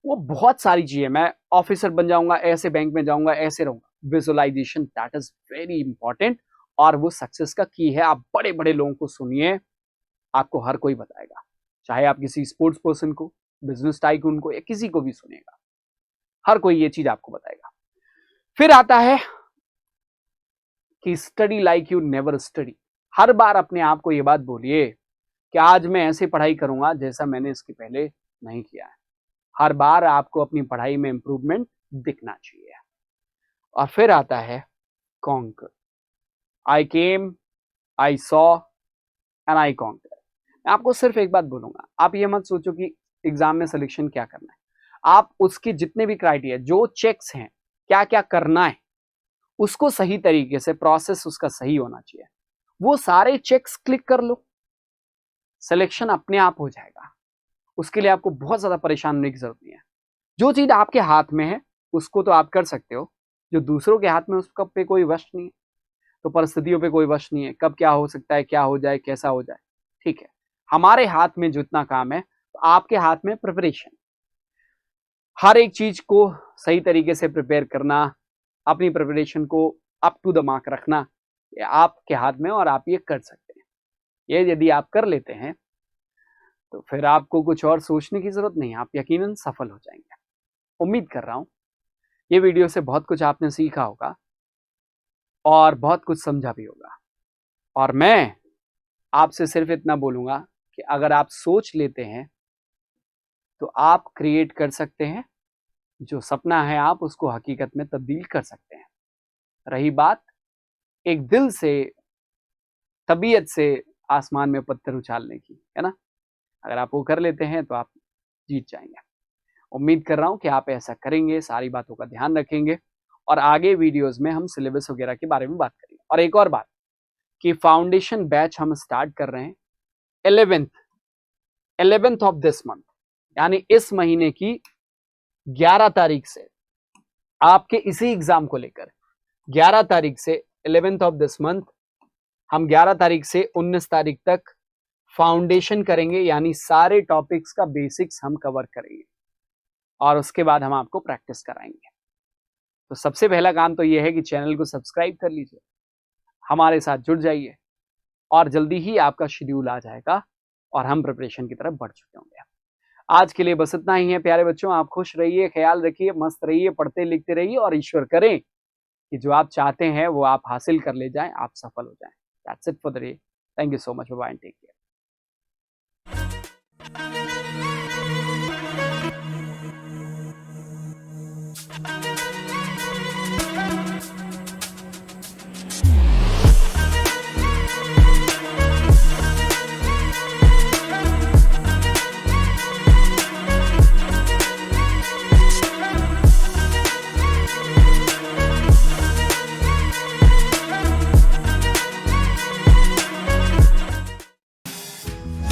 वो बहुत सारी चीजें, मैं ऑफिसर बन जाऊंगा, ऐसे बैंक में जाऊंगा, ऐसे रहूंगा। Visualisation that is very important और वो सक्सेस का की है। आप बड़े बड़े लोगों को सुनिए, आपको हर कोई बताएगा, चाहे आप किसी स्पोर्ट्स पर्सन को, बिजनेस टाइकून को, या किसी को भी सुनेगा, हर कोई ये चीज आपको बताएगा। फिर आता है कि study like you never study. हर बार अपने आप को ये बात बोलिए कि आज मैं ऐसे पढ़ाई करूंगा जैसा मैंने इसके पहले नहीं किया है। हर बार आपको अपनी पढ़ाई में इंप्रूवमेंट दिखना चाहिए। और फिर आता है conquer. I came, I saw and I conquer. मैं आपको सिर्फ एक बात बोलूंगा, आप ये मत सोचो कि एग्जाम में सिलेक्शन क्या करना है। आप उसके जितने भी क्राइटेरिया, जो चेक्स हैं, क्या क्या करना है, उसको सही तरीके से, प्रोसेस उसका सही होना चाहिए, वो सारे चेक्स क्लिक कर लो, सिलेक्शन अपने आप हो जाएगा। उसके लिए आपको बहुत ज्यादा परेशान होने की जरूरत नहीं है। जो चीज आपके हाथ में है उसको तो आप कर सकते हो, जो दूसरों के हाथ में उसका पे कोई वश नहीं है। तो परिस्थितियों पे कोई वश नहीं है, कब क्या हो सकता है, क्या हो जाए, कैसा हो जाए, ठीक है। हमारे हाथ में जितना काम है, तो आपके हाथ में प्रिपरेशन, हर एक चीज को सही तरीके से प्रिपेयर करना, अपनी प्रिपरेशन को अप टू द मार्क रखना, ये आपके हाथ में और आप ये कर सकते हैं। ये यदि आप कर लेते हैं तो फिर आपको कुछ और सोचने की जरूरत नहीं, आप यकीनन सफल हो जाएंगे। उम्मीद कर रहा हूं ये वीडियो से बहुत कुछ आपने सीखा होगा और बहुत कुछ समझा भी होगा। और मैं आपसे सिर्फ इतना बोलूंगा कि अगर आप सोच लेते हैं तो आप क्रिएट कर सकते हैं, जो सपना है आप उसको हकीकत में तब्दील कर सकते हैं। रही बात एक दिल से, तबीयत से आसमान में पत्थर उछालने की, है ना, अगर आप वो कर लेते हैं तो आप जीत जाएंगे। उम्मीद कर रहा हूं कि आप ऐसा करेंगे, सारी बातों का ध्यान रखेंगे और आगे वीडियोस में हम सिलेबस वगैरह के बारे में बात करेंगे। और एक और बात कि फाउंडेशन बैच हम स्टार्ट कर रहे हैं 11th ऑफ दिस मंथ, यानी इस महीने की 11 तारीख से, आपके इसी एग्जाम को लेकर 11 तारीख से 11th ऑफ दिस मंथ हम 11 तारीख से 19 तारीख तक फाउंडेशन करेंगे, यानी सारे टॉपिक्स का बेसिक्स हम कवर करेंगे और उसके बाद हम आपको प्रैक्टिस कराएंगे। तो सबसे पहला काम तो यह है कि चैनल को सब्सक्राइब कर लीजिए, हमारे साथ जुड़ जाइए और जल्दी ही आपका शेड्यूल आ जाएगा और हम प्रिपरेशन की तरफ बढ़ चुके होंगे। आज के लिए बस इतना ही है प्यारे बच्चों, आप खुश रहिए, ख्याल रखिए, मस्त रहिए, पढ़ते लिखते रहिए और ईश्वर करें कि जो आप चाहते हैं वो आप हासिल कर ले जाएं, आप सफल हो जाएं। That's it for the day. Thank you so much. Bye-bye and take care.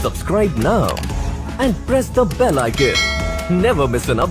Subscribe now and press the bell icon. Never miss an update.